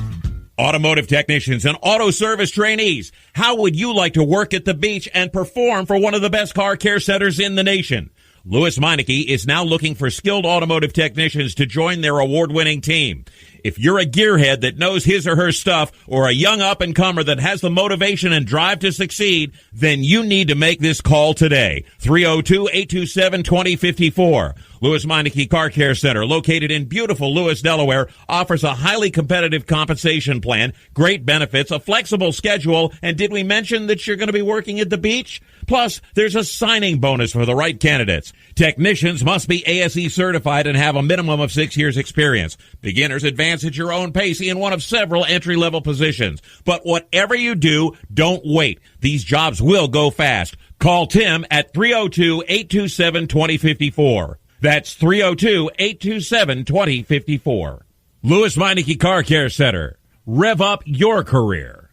Speaker 8: Automotive technicians and auto service trainees, how would you like to work at the beach and perform for one of the best car care centers in the nation? Louis Meineke is now looking for skilled automotive technicians to join their award-winning team. If you're a gearhead that knows his or her stuff, or a young up-and-comer that has the motivation and drive to succeed, then you need to make this call today. 302-827-2054. Louis Meineke Car Care Center, located in beautiful Lewis, Delaware, offers a highly competitive compensation plan, great benefits, a flexible schedule, and did we mention that you're going to be working at the beach? Plus, there's a signing bonus for the right candidates. Technicians must be ASE certified and have a minimum of 6 years experience. Beginners advance at your own pace in one of several entry-level positions. But whatever you do, don't wait. These jobs will go fast. Call Tim at 302-827-2054. That's 302-827-2054. Louis Meineke Car Care Center. Rev up your career.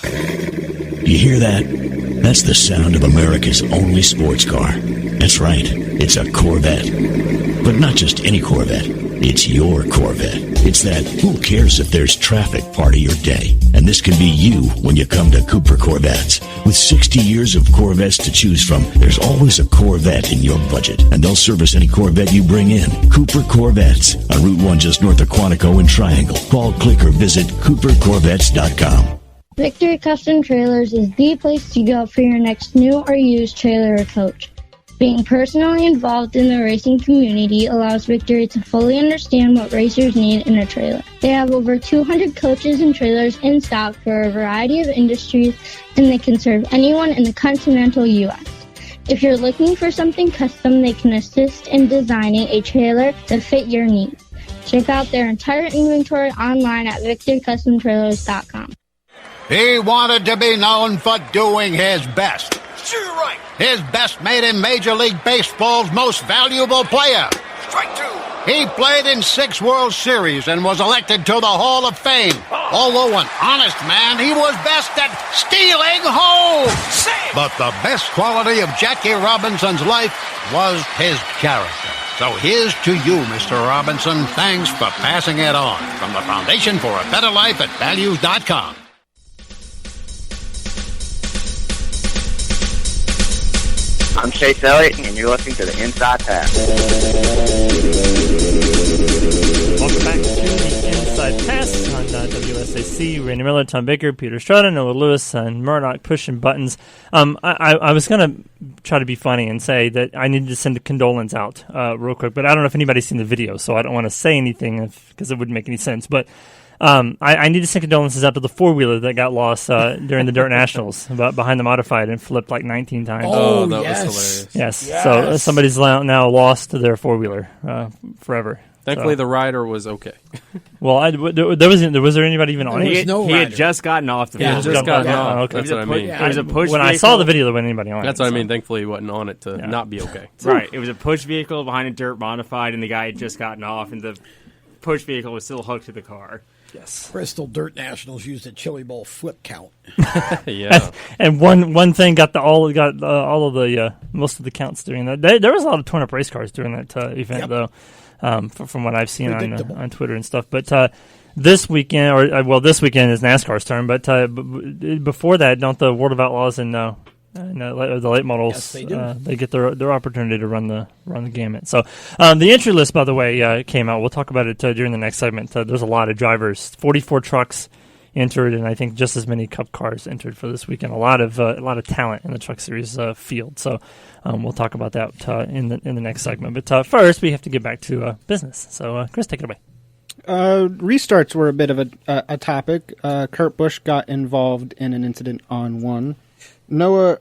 Speaker 15: You hear that?
Speaker 16: That's the sound of America's only sports car. That's right, it's a Corvette. But not just any Corvette, it's your Corvette. It's that who cares if there's traffic part of your day. And this can be you when you come to Cooper Corvettes. With 60 years of Corvettes to choose from, there's always a Corvette in your budget. And they'll service any Corvette you bring in. Cooper Corvettes on Route 1 just north of Quantico and Triangle. Call, click, or visit CooperCorvettes.com.
Speaker 9: Victory Custom Trailers is the place to go for your next new or used trailer or coach. Being personally involved in the racing community allows Victory to fully understand what racers need in a trailer. They have over 200 coaches and trailers in stock for a variety of industries, and they can serve anyone in the continental U.S. If you're looking for something custom, they can assist in designing a trailer to fit your needs. Check out their entire inventory online at victorycustomtrailers.com.
Speaker 17: He wanted to be known for doing his best. Sure, right. His best made him Major League Baseball's most valuable player. Strike two. He played in 6 World Series and was elected to the Hall of Fame. Although an honest man, he was best at stealing home. But the best quality of Jackie Robinson's life was his character. So here's to you, Mr. Robinson. Thanks for passing it on. From the Foundation for a Better Life at Values.com.
Speaker 1: I'm Chase Elliott, and you're listening to the Inside Pass.
Speaker 2: Welcome back to the Inside Pass on WSAC. Randy Miller, Tom Baker, Peter Strada, Noah Lewis, and Murdoch pushing buttons. I was going to try to be funny and say that I needed to send a condolence out real quick, but I don't know if anybody's seen the video, so I don't want to say anything because it wouldn't make any sense. But I need to send condolences out to the four-wheeler that got lost during the Dirt Nationals behind the modified and flipped like 19 times.
Speaker 5: Oh, that was hilarious.
Speaker 2: Yes. So somebody's now lost their four-wheeler forever.
Speaker 5: Thankfully, the rider was okay.
Speaker 2: Well, was there anybody even on it?
Speaker 7: He had just gotten off the field.
Speaker 5: He had just gotten off.
Speaker 2: Okay.
Speaker 5: That's what I mean.
Speaker 7: It was a push
Speaker 2: when
Speaker 7: vehicle.
Speaker 2: I saw the video, there wasn't anybody on it.
Speaker 5: That's what I mean. Thankfully, he wasn't on it to not be okay.
Speaker 7: Right. It was a push vehicle behind a dirt modified, and the guy had just gotten off, and the push vehicle was still hooked to the car.
Speaker 2: Yes.
Speaker 4: Bristol Dirt Nationals used a Chili Bowl flip count.
Speaker 5: Yeah.
Speaker 2: And one thing got all of the most of the counts during that. There was a lot of torn up race cars during that event, though. From what I've seen on Twitter and stuff. But this weekend, this weekend is NASCAR's turn. But before that, don't the World of Outlaws and the late models?
Speaker 4: Yes, they do.
Speaker 2: They get their opportunity to run the gamut. So the entry list, by the way, came out. We'll talk about it during the next segment. There's a lot of drivers, 44 trucks entered, and I think just as many Cup cars entered for this weekend. A lot of talent in the Truck Series field. So we'll talk about that in the next segment. But first, we have to get back to business. So Chris, take it away.
Speaker 6: Restarts were a bit of a topic. Kurt Busch got involved in an incident on one. Noah,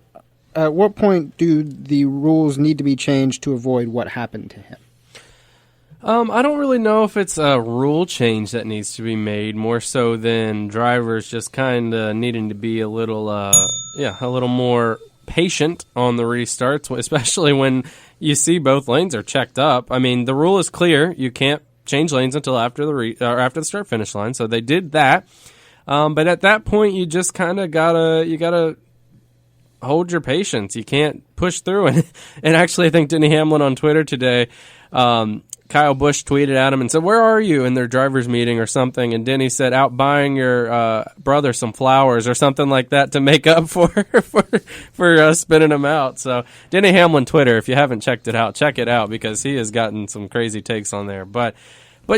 Speaker 6: at what point do the rules need to be changed to avoid what happened to him?
Speaker 5: I don't really know if it's a rule change that needs to be made, more so than drivers just kind of needing to be a little more patient on the restarts, especially when you see both lanes are checked up. I mean, the rule is clear. You can't change lanes until after the start-finish line, so they did that. But at that point, you just kind of gotta hold your patience. You can't push through. And actually, I think Denny Hamlin on Twitter today, Kyle Busch tweeted at him and said, "Where are you?" in their drivers' meeting or something. And Denny said, "Out buying your brother some flowers," or something like that to make up for spinning him out. So Denny Hamlin Twitter, if you haven't checked it out, check it out because he has gotten some crazy takes on there. But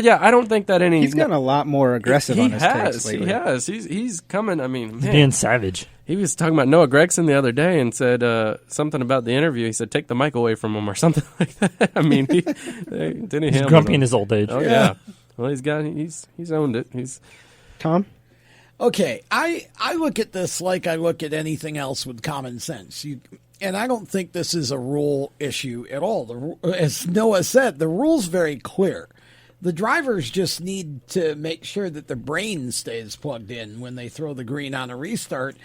Speaker 5: yeah, I don't think that
Speaker 6: he's gotten a lot more aggressive on his takes lately.
Speaker 5: He has. He's coming. I mean,
Speaker 2: he's being savage.
Speaker 5: He was talking about Noah Gragson the other day and said something about the interview. He said, "Take the mic away from him," or something like that. I mean,
Speaker 2: he's grumpy in his old age.
Speaker 5: Oh yeah. Well, he's owned it. He's
Speaker 6: Tom.
Speaker 4: Okay, I look at this like I look at anything else with common sense. And I don't think this is a rule issue at all. As Noah said, the rule's very clear. The drivers just need to make sure that their brain stays plugged in when they throw the green on a restart.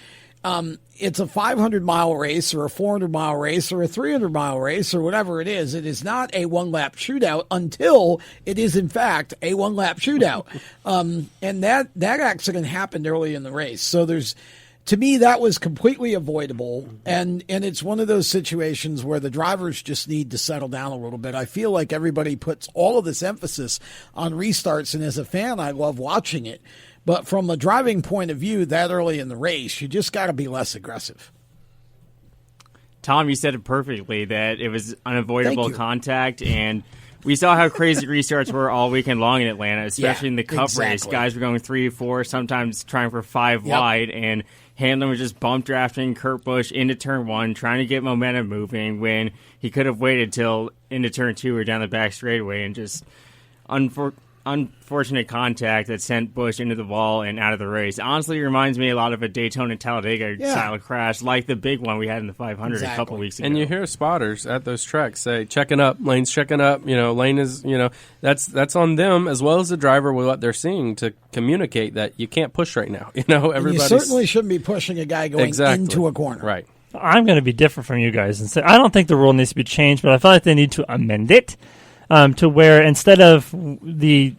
Speaker 4: It's a 500-mile race or a 400-mile race or a 300-mile race or whatever it is. It is not a one-lap shootout until it is, in fact, a one-lap shootout. And that accident happened early in the race. So there's to me, that was completely avoidable, and it's one of those situations where the drivers just need to settle down a little bit. I feel like everybody puts all of this emphasis on restarts, and as a fan, I love watching it. But from a driving point of view, that early in the race, you just got to be less aggressive.
Speaker 7: Tom, you said it perfectly, that it was unavoidable contact, and we saw how crazy restarts were all weekend long in Atlanta, especially in the Cup race. Guys were going 3, 4, sometimes trying for 5 wide, and Hamlin was just bump drafting Kurt Busch into turn 1, trying to get momentum moving when he could have waited till into turn 2 or down the back straightaway, and just unfortunate contact that sent Busch into the wall and out of the race. Honestly, it reminds me a lot of a Daytona Talladega style of crash, like the big one we had in the 500 a couple weeks ago.
Speaker 5: And you hear spotters at those tracks say, checking up, lane's checking up, lane is, that's on them as well as the driver with what they're seeing to communicate that you can't push right now. Everybody.
Speaker 4: You certainly shouldn't be pushing a guy going into a corner.
Speaker 5: Right.
Speaker 2: I'm going to be different from you guys and say I don't think the rule needs to be changed, but I feel like they need to amend it. To where instead of the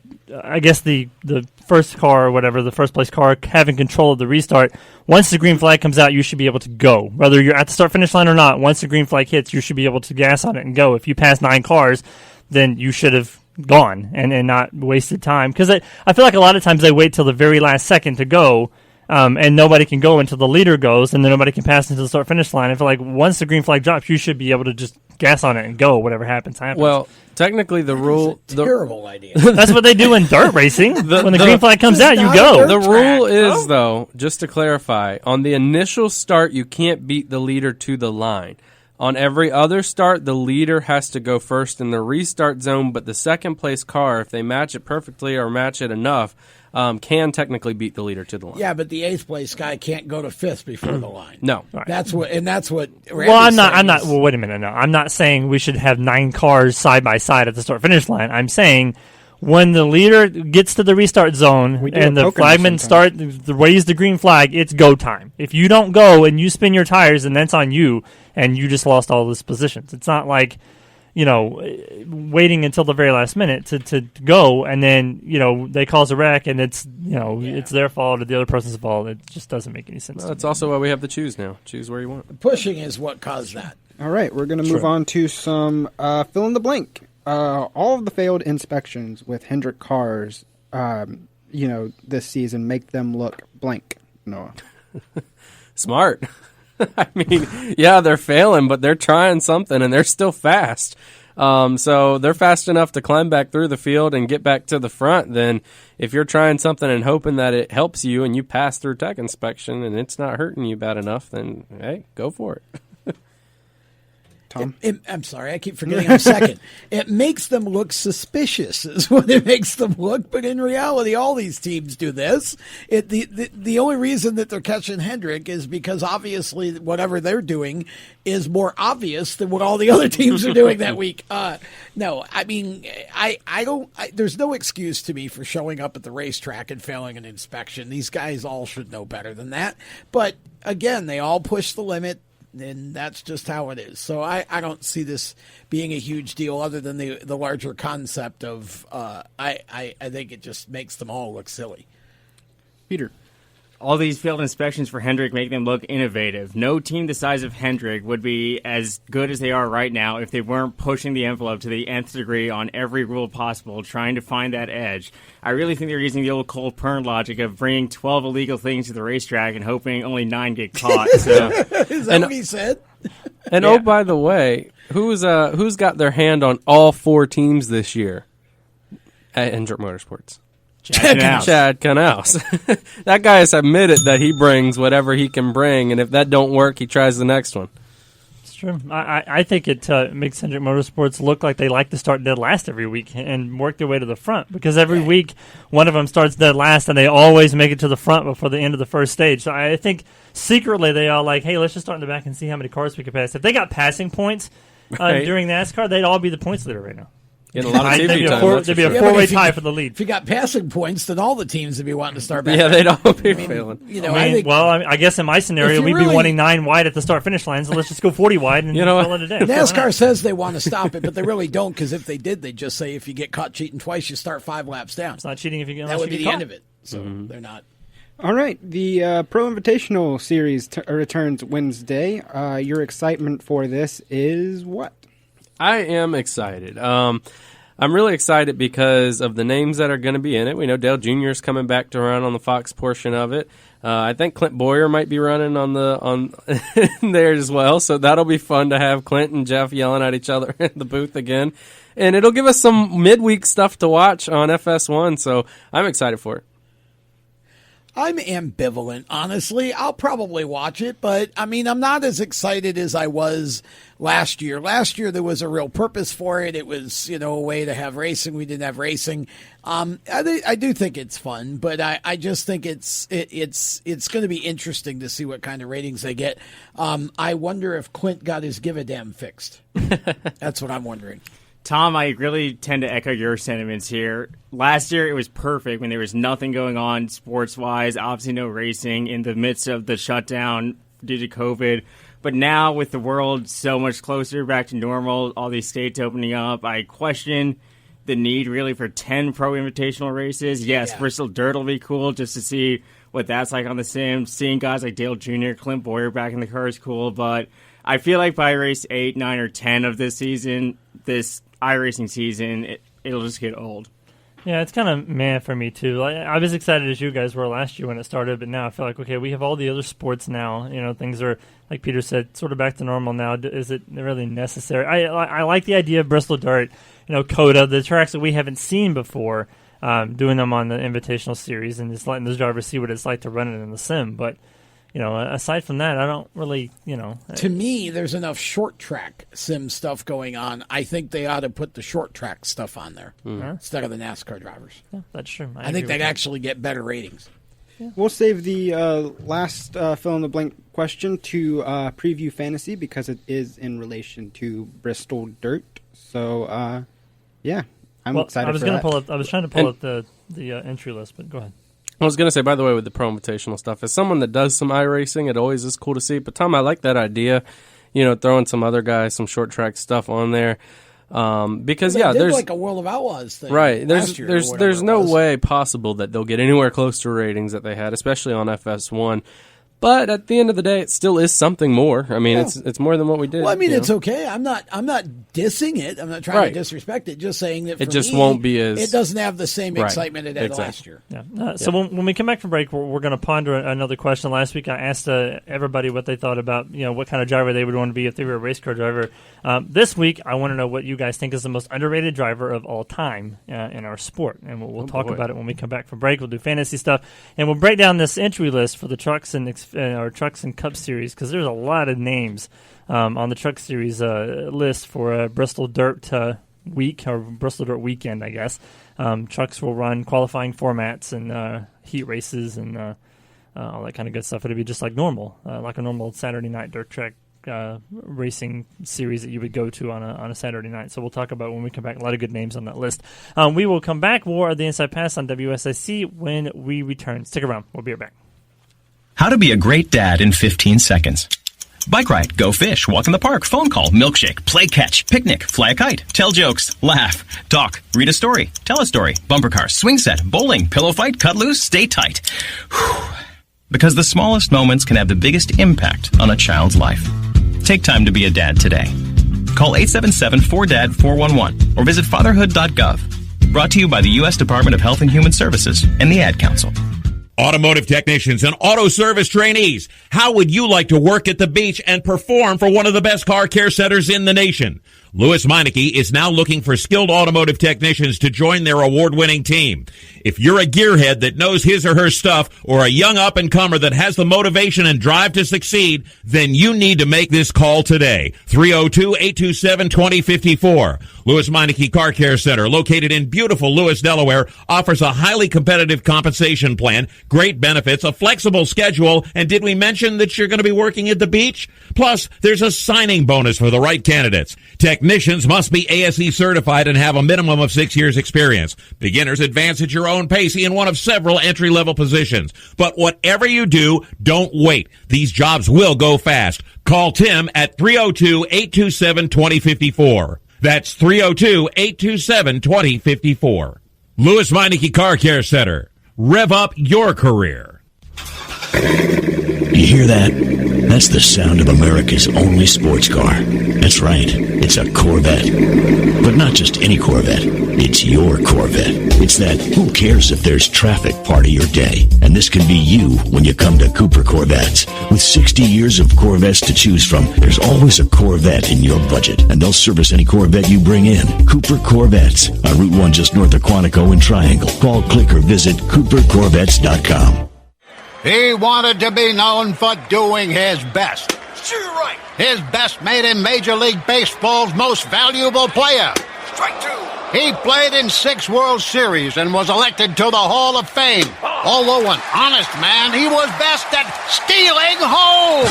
Speaker 2: first car or whatever, the first place car having control of the restart, once the green flag comes out, you should be able to go. Whether you're at the start-finish line or not, once the green flag hits, you should be able to gas on it and go. If you pass 9 cars, then you should have gone and not wasted time. Because I feel like a lot of times they wait till the very last second to go, and nobody can go until the leader goes, and then nobody can pass into the start-finish line. I feel like once the green flag drops, you should be able to just gas on it and go. Whatever happens.
Speaker 5: Well, technically, the rule...
Speaker 4: terrible idea.
Speaker 2: That's what they do in dirt racing. When the green flag comes out, you go.
Speaker 5: The rule is, though, just to clarify, on the initial start, you can't beat the leader to the line. On every other start, the leader has to go first in the restart zone, but the second-place car, if they match it perfectly or match it enough, can technically beat the leader to the line.
Speaker 4: Yeah, but the 8th place guy can't go to 5th before the line.
Speaker 5: No,
Speaker 4: that's what.
Speaker 2: Well, I'm not. Well, wait a minute. No, I'm not saying we should have 9 cars side by side at the start finish line. I'm saying when the leader gets to the restart zone and the flagmen raise the green flag, it's go time. If you don't go and you spin your tires, then that's on you, and you just lost all those positions. It's not like, waiting until the very last minute to go, and then, they cause a wreck, and it's, it's their fault or the other person's fault. It just doesn't make any sense.
Speaker 5: That's also why we have to choose now. Choose where you want.
Speaker 4: Pushing is what caused that.
Speaker 6: All right, we're going to move on to some fill in the blank. All of the failed inspections with Hendrick cars, this season make them look blank, Noah.
Speaker 5: Smart. I mean, yeah, they're failing, but they're trying something, and they're still fast. So they're fast enough to climb back through the field and get back to the front. Then if you're trying something and hoping that it helps you and you pass through tech inspection and it's not hurting you bad enough, then, hey, go for it.
Speaker 6: Tom?
Speaker 4: I'm sorry, I keep forgetting I'm second. It makes them look suspicious is what it makes them look, but in reality, all these teams do this. The only reason that they're catching Hendrick is because obviously whatever they're doing is more obvious than what all the other teams are doing that week. No, I mean, there's no excuse to me for showing up at the racetrack and failing an inspection. These guys all should know better than that. But again, they all push the limit. And that's just how it is. So I don't see this being a huge deal other than the larger concept of I think it just makes them all look silly.
Speaker 6: Peter.
Speaker 7: All these failed inspections for Hendrick make them look innovative. No team the size of Hendrick would be as good as they are right now if they weren't pushing the envelope to the nth degree on every rule possible, trying to find that edge. I really think they're using the old Cole Pern logic of bringing 12 illegal things to the racetrack and hoping only 9 get caught. So.
Speaker 4: Is that what he said?
Speaker 5: And oh, by the way, who's got their hand on all 4 teams this year at Hendrick Motorsports? Chad Canals. That guy has admitted that he brings whatever he can bring, and if that don't work, he tries the next one.
Speaker 2: It's true. I think it makes Hendrick Motorsports look like they like to start dead last every week and work their way to the front, because every week one of them starts dead last, and they always make it to the front before the end of the first stage. So I think secretly they all like, hey, let's just start in the back and see how many cars we can pass. If they got passing points during NASCAR, they'd all be the points leader right now.
Speaker 5: Getting a lot of TV time.
Speaker 2: There'd be a 4-way tie for the lead.
Speaker 4: If you got passing points, then all the teams would be wanting to start back.
Speaker 5: Yeah, they'd all be failing.
Speaker 2: I guess in my scenario, we'd be wanting 9 wide at the start-finish line, so let's just go 40 wide and call it a day.
Speaker 4: NASCAR says they want to stop it, but they really don't, because if they did, they'd just say if you get caught cheating twice, you start 5 laps down.
Speaker 2: It's not cheating if you get
Speaker 4: That would be the
Speaker 2: caught.
Speaker 4: end of it. So they're not.
Speaker 6: All right, the Pro Invitational Series returns Wednesday. Your excitement for this is what?
Speaker 5: I am excited. I'm really excited because of the names that are going to be in it. We know Dale Jr. is coming back to run on the Fox portion of it. I think Clint Boyer might be running on there as well, so that'll be fun to have Clint and Jeff yelling at each other in the booth again. And it'll give us some midweek stuff to watch on FS1, so I'm excited for it.
Speaker 4: I'm ambivalent, honestly. I'll probably watch it, but, I mean, I'm not as excited as I was last year. Last year, there was a real purpose for it. It was, a way to have racing. We didn't have racing. I do think it's fun, but I just think it's going to be interesting to see what kind of ratings they get. I wonder if Clint got his give a damn fixed. That's what I'm wondering.
Speaker 7: Tom, I really tend to echo your sentiments here. Last year, it was perfect when there was nothing going on sports-wise, obviously no racing in the midst of the shutdown due to COVID. But now, with the world so much closer back to normal, all these states opening up, I question the need really for 10 Pro Invitational races. Yes, yeah. Bristol Dirt will be cool just to see what that's like on the sim. Seeing guys like Dale Jr., Clint Boyer back in the car is cool, but I feel like by race 8, 9, or 10 of this season, this iRacing season, it'll just get old.
Speaker 2: Yeah, it's kind of meh for me, too. I was excited as you guys were last year when it started, but now I feel like, okay, we have all the other sports now. Things are, like Peter said, sort of back to normal now. Is it really necessary? I like the idea of Bristol Dirt, COTA, the tracks that we haven't seen before, doing them on the Invitational Series and just letting those drivers see what it's like to run it in the sim. But aside from that, I don't really, To
Speaker 4: me, there's enough short track sim stuff going on. I think they ought to put the short track stuff on there instead of the NASCAR drivers.
Speaker 2: Yeah, that's true.
Speaker 4: I think they'd actually get better ratings.
Speaker 6: Yeah. We'll save the last fill-in-the-blank question to preview fantasy because it is in relation to Bristol Dirt. So, I'm excited for that.
Speaker 2: I was trying to pull up the entry list, but go ahead.
Speaker 5: I was going to say, by the way, with the Pro Invitational stuff, as someone that does some iRacing, it always is cool to see. But, Tom, I like that idea, throwing some other guys, some short track stuff on there. Because, there's
Speaker 4: like a World of Outlaws thing.
Speaker 5: Right. There's no way possible that they'll get anywhere close to ratings that they had, especially on FS1. But at the end of the day, it still is something more. I mean, it's more than what we did.
Speaker 4: Well, I mean, it's okay. I'm not dissing it. I'm not trying to disrespect it. Just saying that
Speaker 5: it just won't be as
Speaker 4: it doesn't have the same excitement it had last year.
Speaker 2: Yeah. So when we come back from break, we're going to ponder another question. Last week, I asked everybody what they thought about what kind of driver they would want to be if they were a race car driver. This week, I want to know what you guys think is the most underrated driver of all time in our sport, and we'll talk about it when we come back from break. We'll do fantasy stuff, and we'll break down this entry list for the trucks and our Trucks and Cup Series, because there's a lot of names on the Truck Series list for Bristol Dirt week, or Bristol Dirt weekend, I guess. Trucks will run qualifying formats and heat races and all that kind of good stuff. It'll be just like normal, like a normal Saturday night dirt track racing series that you would go to on a Saturday night. So we'll talk about when we come back. A lot of good names on that list. We will come back. More of the Inside Pass on WSIC when we return. Stick around. We'll be right back.
Speaker 15: How to be a great dad in 15 seconds. Bike ride, go fish, walk in the park, phone call, milkshake, play catch, picnic, fly a kite, tell jokes, laugh, talk, read a story, tell a story, bumper car, swing set, bowling, pillow fight, cut loose, stay tight. Whew. Because the smallest moments can have the biggest impact on a child's life. Take time to be a dad today. Call 877-4DAD-411 or visit fatherhood.gov. Brought to you by the U.S. Department of Health and Human Services and the Ad Council.
Speaker 8: Automotive technicians and auto service trainees, how would you like to work at the beach and perform for one of the best car care centers in the nation? Louis Meineke is now looking for skilled automotive technicians to join their award-winning team. If you're a gearhead that knows his or her stuff, or a young up-and-comer that has the motivation and drive to succeed, then you need to make this call today. 302-827-2054. Louis Meineke Car Care Center, located in beautiful Lewis, Delaware, offers a highly competitive compensation plan, great benefits, a flexible schedule, and did we mention that you're going to be working at the beach? Plus, there's a signing bonus for the right candidates. Technicians must be ASE certified and have a minimum of 6 years experience. Beginners advance at your own pace in one of several entry-level positions. But whatever you do, don't wait. These jobs will go fast. Call Tim at 302-827-2054. That's 302-827-2054. Louis Meineke Car Care Center. Rev up your career.
Speaker 16: You hear that? That's the sound of America's only sports car. That's right, it's a Corvette. But not just any Corvette, it's your Corvette. It's that who cares if there's traffic part of your day. And this can be you when you come to Cooper Corvettes. With 60 years of Corvettes to choose from, there's always a Corvette in your budget. And they'll service any Corvette you bring in. Cooper Corvettes, on Route 1 just north of Quantico and Triangle. Call, click, or visit CooperCorvettes.com.
Speaker 17: He wanted to be known for doing his best. Sure right. His best made him Major League Baseball's most valuable player. Strike two. He played in 6 World Series and was elected to the Hall of Fame. Although an honest man, he was best at stealing home.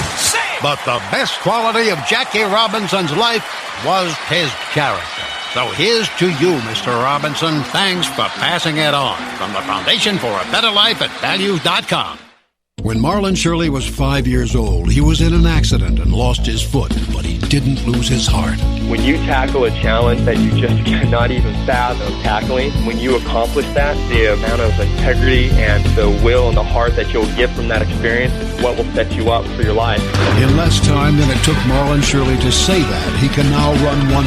Speaker 17: But the best quality of Jackie Robinson's life was his character. So here's to you, Mr. Robinson. Thanks for passing it on. From the Foundation for a Better Life at Values.com.
Speaker 18: When Marlon Shirley was 5 years old, he was in an accident and lost his foot, but he didn't lose his heart.
Speaker 19: When you tackle a challenge that you just cannot even fathom tackling, when you accomplish that, the amount of integrity and the will and the heart that you'll get from that experience is what will set you up for your life.
Speaker 18: In less time than it took Marlon Shirley to say that, he can now run 100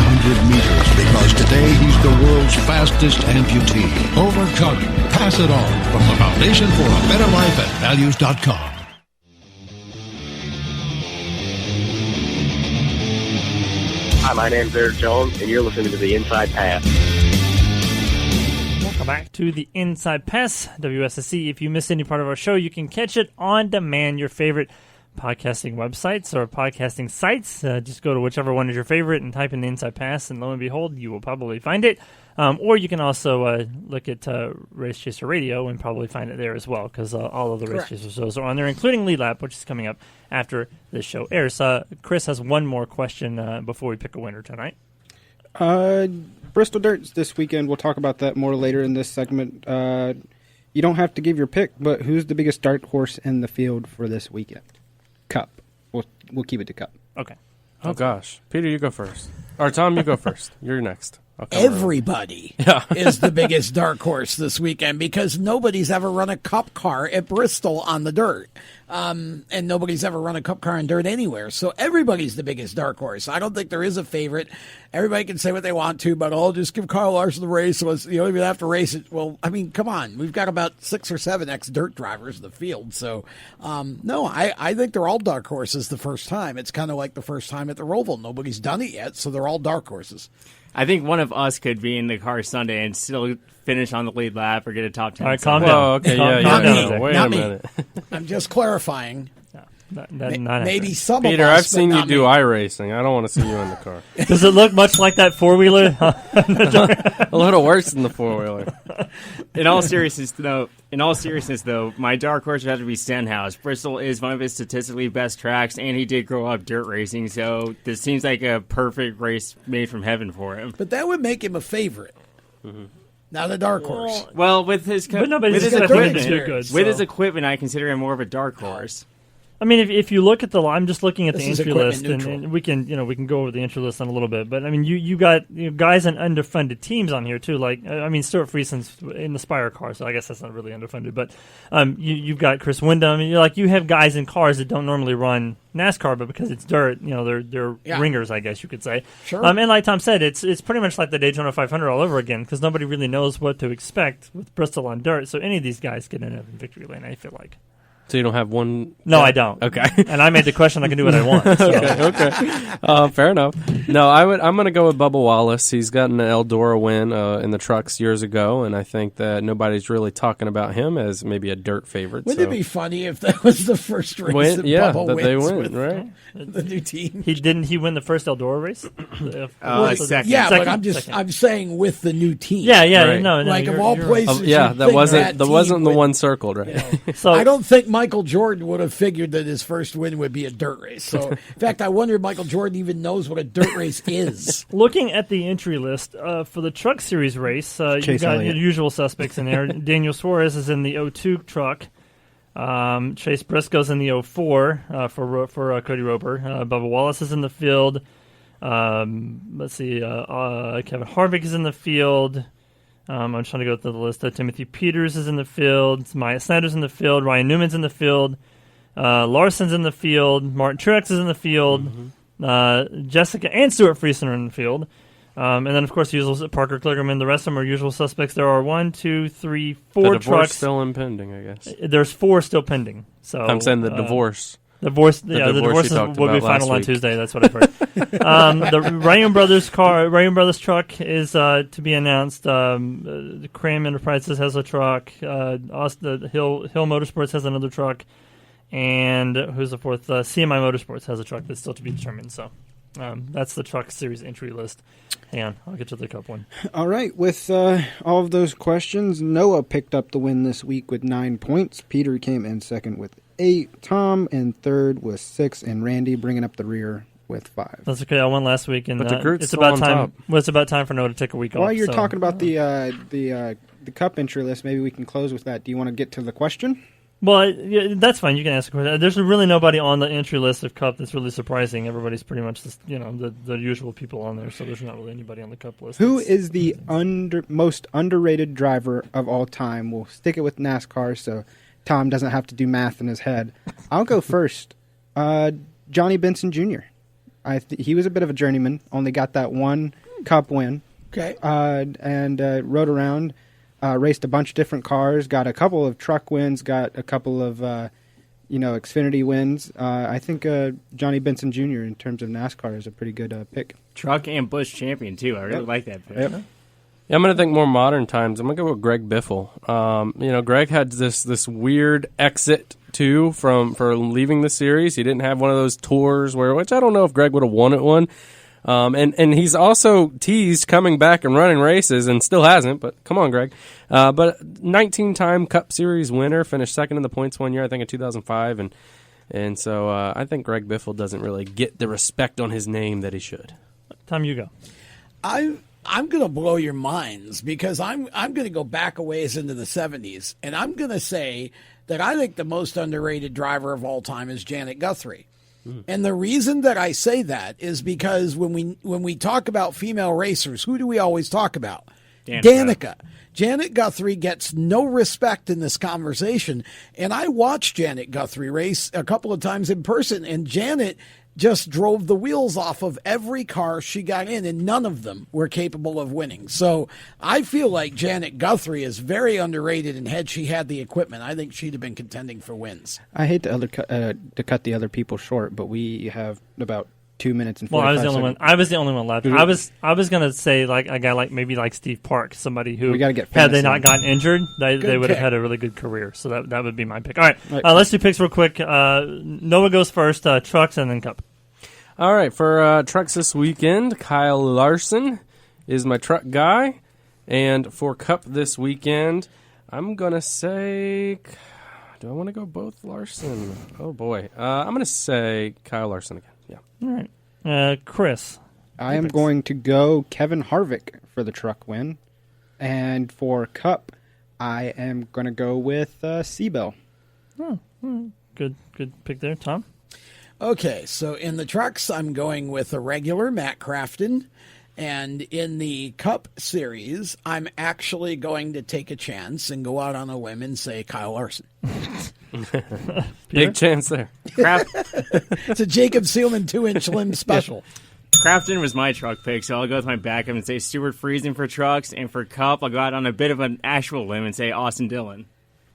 Speaker 18: meters because today he's the world's fastest amputee. Overcome it. Pass it on. From the Foundation for a Better Life at Values.com.
Speaker 19: Hi, my name's Eric Jones, and you're listening to The Inside Pass.
Speaker 2: Welcome back to the Inside Pass, WSSC. If you missed any part of our show, you can catch it on demand, your favorite podcasting websites or podcasting sites. Just go to whichever one is your favorite and type in the Inside Pass, and lo and behold, you will probably find it. Or you can also look at Race Chaser Radio and probably find it there as well, because all of the Race Chaser shows are on there, including Lead Lap, which is coming up after this show airs. Chris has one more question before we pick a winner tonight.
Speaker 6: Bristol Dirt's this weekend. We'll talk about that more later in this segment. You don't have to give your pick, but who's the biggest dark horse in the field for this weekend? Cup. We'll keep it to Cup.
Speaker 2: Okay.
Speaker 5: Oh, gosh. Peter, you go first. Or Tom, you go first. You're next.
Speaker 4: Everybody is the biggest dark horse this weekend because nobody's ever run a Cup car at Bristol on the dirt. And nobody's ever run a Cup car on dirt anywhere. So everybody's the biggest dark horse. I don't think there is a favorite. Everybody can say what they want to, but I'll just give Kyle Larson the race. So you don't even have to race it. Well, I mean, come on. We've got about 6 or 7 ex-dirt drivers in the field. So, no, I think they're all dark horses the first time. It's kind of like the first time at the Roval. Nobody's done it yet, so they're all dark horses.
Speaker 7: I think one of us could be in the car Sunday and still finish on the lead lap or get a top 10.
Speaker 2: All right, calm
Speaker 7: Sunday.
Speaker 2: down.
Speaker 5: Oh, okay,
Speaker 2: Calm down.
Speaker 5: No, wait
Speaker 4: Not
Speaker 5: a
Speaker 4: me.
Speaker 5: minute.
Speaker 4: I'm just clarifying.
Speaker 2: Not
Speaker 4: Maybe some
Speaker 5: Peter,
Speaker 4: of us,
Speaker 5: I've seen
Speaker 4: but
Speaker 5: you
Speaker 4: not
Speaker 5: do
Speaker 4: me.
Speaker 5: iRacing. I don't want to see you in the car.
Speaker 2: Does it look much like that four-wheeler?
Speaker 5: A little worse than the four-wheeler.
Speaker 7: In all seriousness, though, my dark horse would have to be Stenhouse. Bristol is one of his statistically best tracks, and he did grow up dirt racing, so this seems like a perfect race made from heaven for him.
Speaker 4: But that would make him a favorite. Mm-hmm. Not a dark horse.
Speaker 7: Well, with his equipment, I consider him more of a dark horse.
Speaker 2: I mean, if you look at I'm just looking at
Speaker 4: This
Speaker 2: the
Speaker 4: is
Speaker 2: entry list, and we can go over the entry list in a little bit. But I mean, you got guys in underfunded teams on here too. Like Stuart Frieson's in the Spire car, so I guess that's not really underfunded. But you've got Chris Wyndham. And you have guys in cars that don't normally run NASCAR, but because it's dirt, they're ringers, I guess you could say.
Speaker 4: Sure.
Speaker 2: And like Tom said, it's pretty much like the Daytona 500 all over again because nobody really knows what to expect with Bristol on dirt. So any of these guys could end up in victory lane. I feel like.
Speaker 5: So you don't have one?
Speaker 2: No, I don't.
Speaker 5: Okay.
Speaker 2: And I made the question. I can do what I want. So.
Speaker 5: Okay. Fair enough. No, I'm going to go with Bubba Wallace. He's gotten an Eldora win in the trucks years ago, and I think that nobody's really talking about him as maybe a dirt favorite.
Speaker 4: Wouldn't it be funny if that was the first race that Bubba wins
Speaker 5: they win,
Speaker 4: with
Speaker 5: right?
Speaker 4: the new team?
Speaker 2: He win the first Eldora race?
Speaker 7: Second.
Speaker 4: Yeah,
Speaker 2: second,
Speaker 4: but I'm saying with the new team.
Speaker 2: Yeah,
Speaker 5: right.
Speaker 2: no.
Speaker 4: Like of all places,
Speaker 5: that wasn't the one circled, right?
Speaker 2: So
Speaker 4: I don't think Michael Jordan would have figured that his first win would be a dirt race. So, in fact, I wonder if Michael Jordan even knows what a dirt race is.
Speaker 2: Looking at the entry list for the Truck Series race, you've got your usual suspects in there. Daniel Suarez is in the 02 truck. Chase Briscoe's in the 04 for Cody Roper. Bubba Wallace is in the field. Let's see. Kevin Harvick is in the field. I'm trying to go through the list. Timothy Peters is in the field. Maya Snyder's in the field. Ryan Newman's in the field. Larson's in the field. Martin Truex is in the field. Jessica and Stuart Friesen are in the field. And then, of course, the usual Parker Kligerman. The rest of them are usual suspects. There are 1, 2, 3, 4
Speaker 5: the divorce
Speaker 2: trucks.
Speaker 5: still impending, I guess.
Speaker 2: There's 4 still pending. So
Speaker 5: I'm saying the divorce.
Speaker 2: The divorce will be final on Tuesday. That's what I've heard. The Ryan Brothers truck is to be announced. Cram Enterprises has a truck. The Hill Motorsports has another truck. And who's the fourth? CMI Motorsports has a truck that's still to be determined. So that's the truck series entry list. Hang on, I'll get to the Cup one.
Speaker 6: All right, with all of those questions, Noah picked up the win this week with 9 points. Peter came in second with 8. Tom in third with 6, and Randy bringing up the rear with 5.
Speaker 2: That's okay. I won last week, and
Speaker 5: but the Groot's
Speaker 2: it's
Speaker 5: still
Speaker 2: about
Speaker 5: on
Speaker 2: time.
Speaker 5: top.
Speaker 2: Well, it's about time for Noah to take a week off.
Speaker 6: While you're talking about the Cup entry list, maybe we can close with that. Do you want to get to the question?
Speaker 2: Well, yeah, that's fine. You can ask a question. There's really nobody on the entry list of Cup that's really surprising. Everybody's pretty much the usual people on there, so there's not really anybody on the Cup list.
Speaker 6: Who is the most underrated driver of all time? We'll stick it with NASCAR so Tom doesn't have to do math in his head. I'll go first. Johnny Benson Jr. He was a bit of a journeyman, only got that one Cup win.
Speaker 4: Okay.
Speaker 6: And rode around. Raced a bunch of different cars, got a couple of truck wins, got a couple of, Xfinity wins. I think Johnny Benson Jr. in terms of NASCAR is a pretty good pick.
Speaker 7: Truck and Busch champion, too. I really like that pick.
Speaker 6: Yep.
Speaker 5: Yeah, I'm going to think more modern times. I'm going to go with Greg Biffle. Greg had this weird exit, too, for leaving the series. He didn't have one of those tours which I don't know if Greg would have won at one. And he's also teased coming back and running races and still hasn't, but come on, Greg. But 19-time Cup Series winner, finished second in the points one year, I think in 2005. And so I think Greg Biffle doesn't really get the respect on his name that he should.
Speaker 2: Tom, you go.
Speaker 4: I'm going to blow your minds because I'm going to go back a ways into the 70s, and I'm going to say that I think the most underrated driver of all time is Janet Guthrie. And the reason that I say that is because when we talk about female racers, who do we always talk about? Danica. Janet Guthrie gets no respect in this conversation. And I watched Janet Guthrie race a couple of times in person, and Janet just drove the wheels off of every car she got in, and none of them were capable of winning. So I feel like Janet Guthrie is very underrated, and had she had the equipment, I think she'd have been contending for wins.
Speaker 6: I hate to cut the other people short, but we have about 2 minutes and 45 seconds.
Speaker 2: I was the only one left. I was going to say like a guy like Steve Park, somebody who had they not gotten injured, they would have had a really good career. So that would be my pick. All right, let's do picks real quick. Noah goes first. Trucks and then Cup.
Speaker 5: All right, for trucks this weekend, Kyle Larson is my truck guy, and for Cup this weekend, I'm gonna say. Do I want to go both Larson? Oh boy, I'm gonna say Kyle Larson again. Yeah.
Speaker 2: All right, Chris.
Speaker 6: I am going to go Kevin Harvick for the truck win. And for Cup, I am going to go with Seabell.
Speaker 2: Oh, good pick there. Tom?
Speaker 4: Okay, so in the trucks, I'm going with a regular Matt Crafton. And in the Cup Series, I'm actually going to take a chance and go out on a limb and say Kyle Larson.
Speaker 5: Big chance there.
Speaker 4: It's a Jacob Seelman 2-inch limb special.
Speaker 7: Crafton was my truck pick, so I'll go with my backup and say Stuart Friesen for trucks. And for Cup, I'll go out on a bit of an actual limb and say Austin Dillon.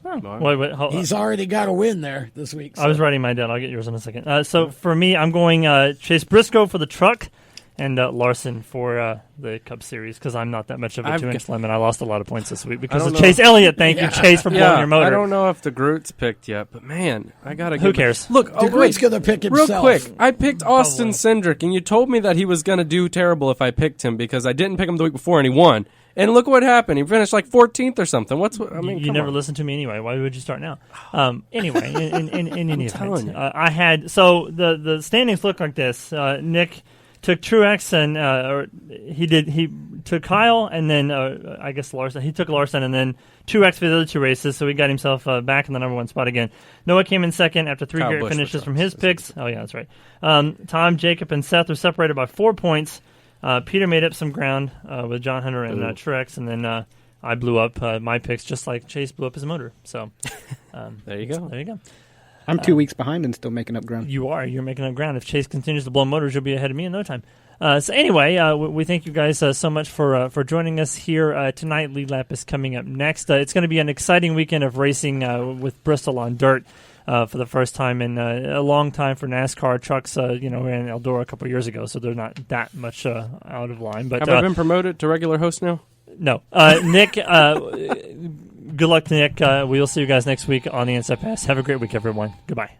Speaker 2: Oh. Wait,
Speaker 4: he's already got a win there this week. So.
Speaker 2: I was writing mine down. I'll get yours in a second. So for me, I'm going Chase Briscoe for the truck and Larson for the Cup Series because I'm not that much of a 2-inch limb, and I lost a lot of points this week because of Chase Elliott. Thank you, Chase, for blowing your motor.
Speaker 5: I don't know if the Groot's picked yet, but man, I got to
Speaker 2: Who cares?
Speaker 5: Look,
Speaker 4: the Groot's going to pick himself.
Speaker 5: Real quick, I picked Austin Cindric, and you told me that he was going to do terrible if I picked him because I didn't pick him the week before, and he won. And look what happened. He finished like 14th or something.
Speaker 2: You never listened to me anyway. Why would you start now? Anyway, in any event, I had the standings look like this. Nick took Truex and he took Kyle and then I guess Larson. He took Larson and then Truex for the other two races, so he got himself back in the number one spot again. Noah came in second after three great finishes from his picks. Oh yeah, that's right. Tom, Jacob, and Seth were separated by 4 points. Peter made up some ground with John Hunter and Truex, and then I blew up my picks just like Chase blew up his motor. So
Speaker 5: there you go.
Speaker 2: There you go.
Speaker 6: I'm 2 weeks behind and still making up ground.
Speaker 2: You are. You're making up ground. If Chase continues to blow motors, you'll be ahead of me in no time. So anyway, we thank you guys so much for joining us here tonight. Lead Lap is coming up next. It's going to be an exciting weekend of racing with Bristol on dirt for the first time in a long time for NASCAR. Trucks, ran Eldora a couple of years ago, so they're not that much out of line. But
Speaker 5: have I been promoted to regular host now?
Speaker 2: No. Nick, good luck to Nick. We'll see you guys next week on the Inside Pass. Have a great week, everyone. Goodbye.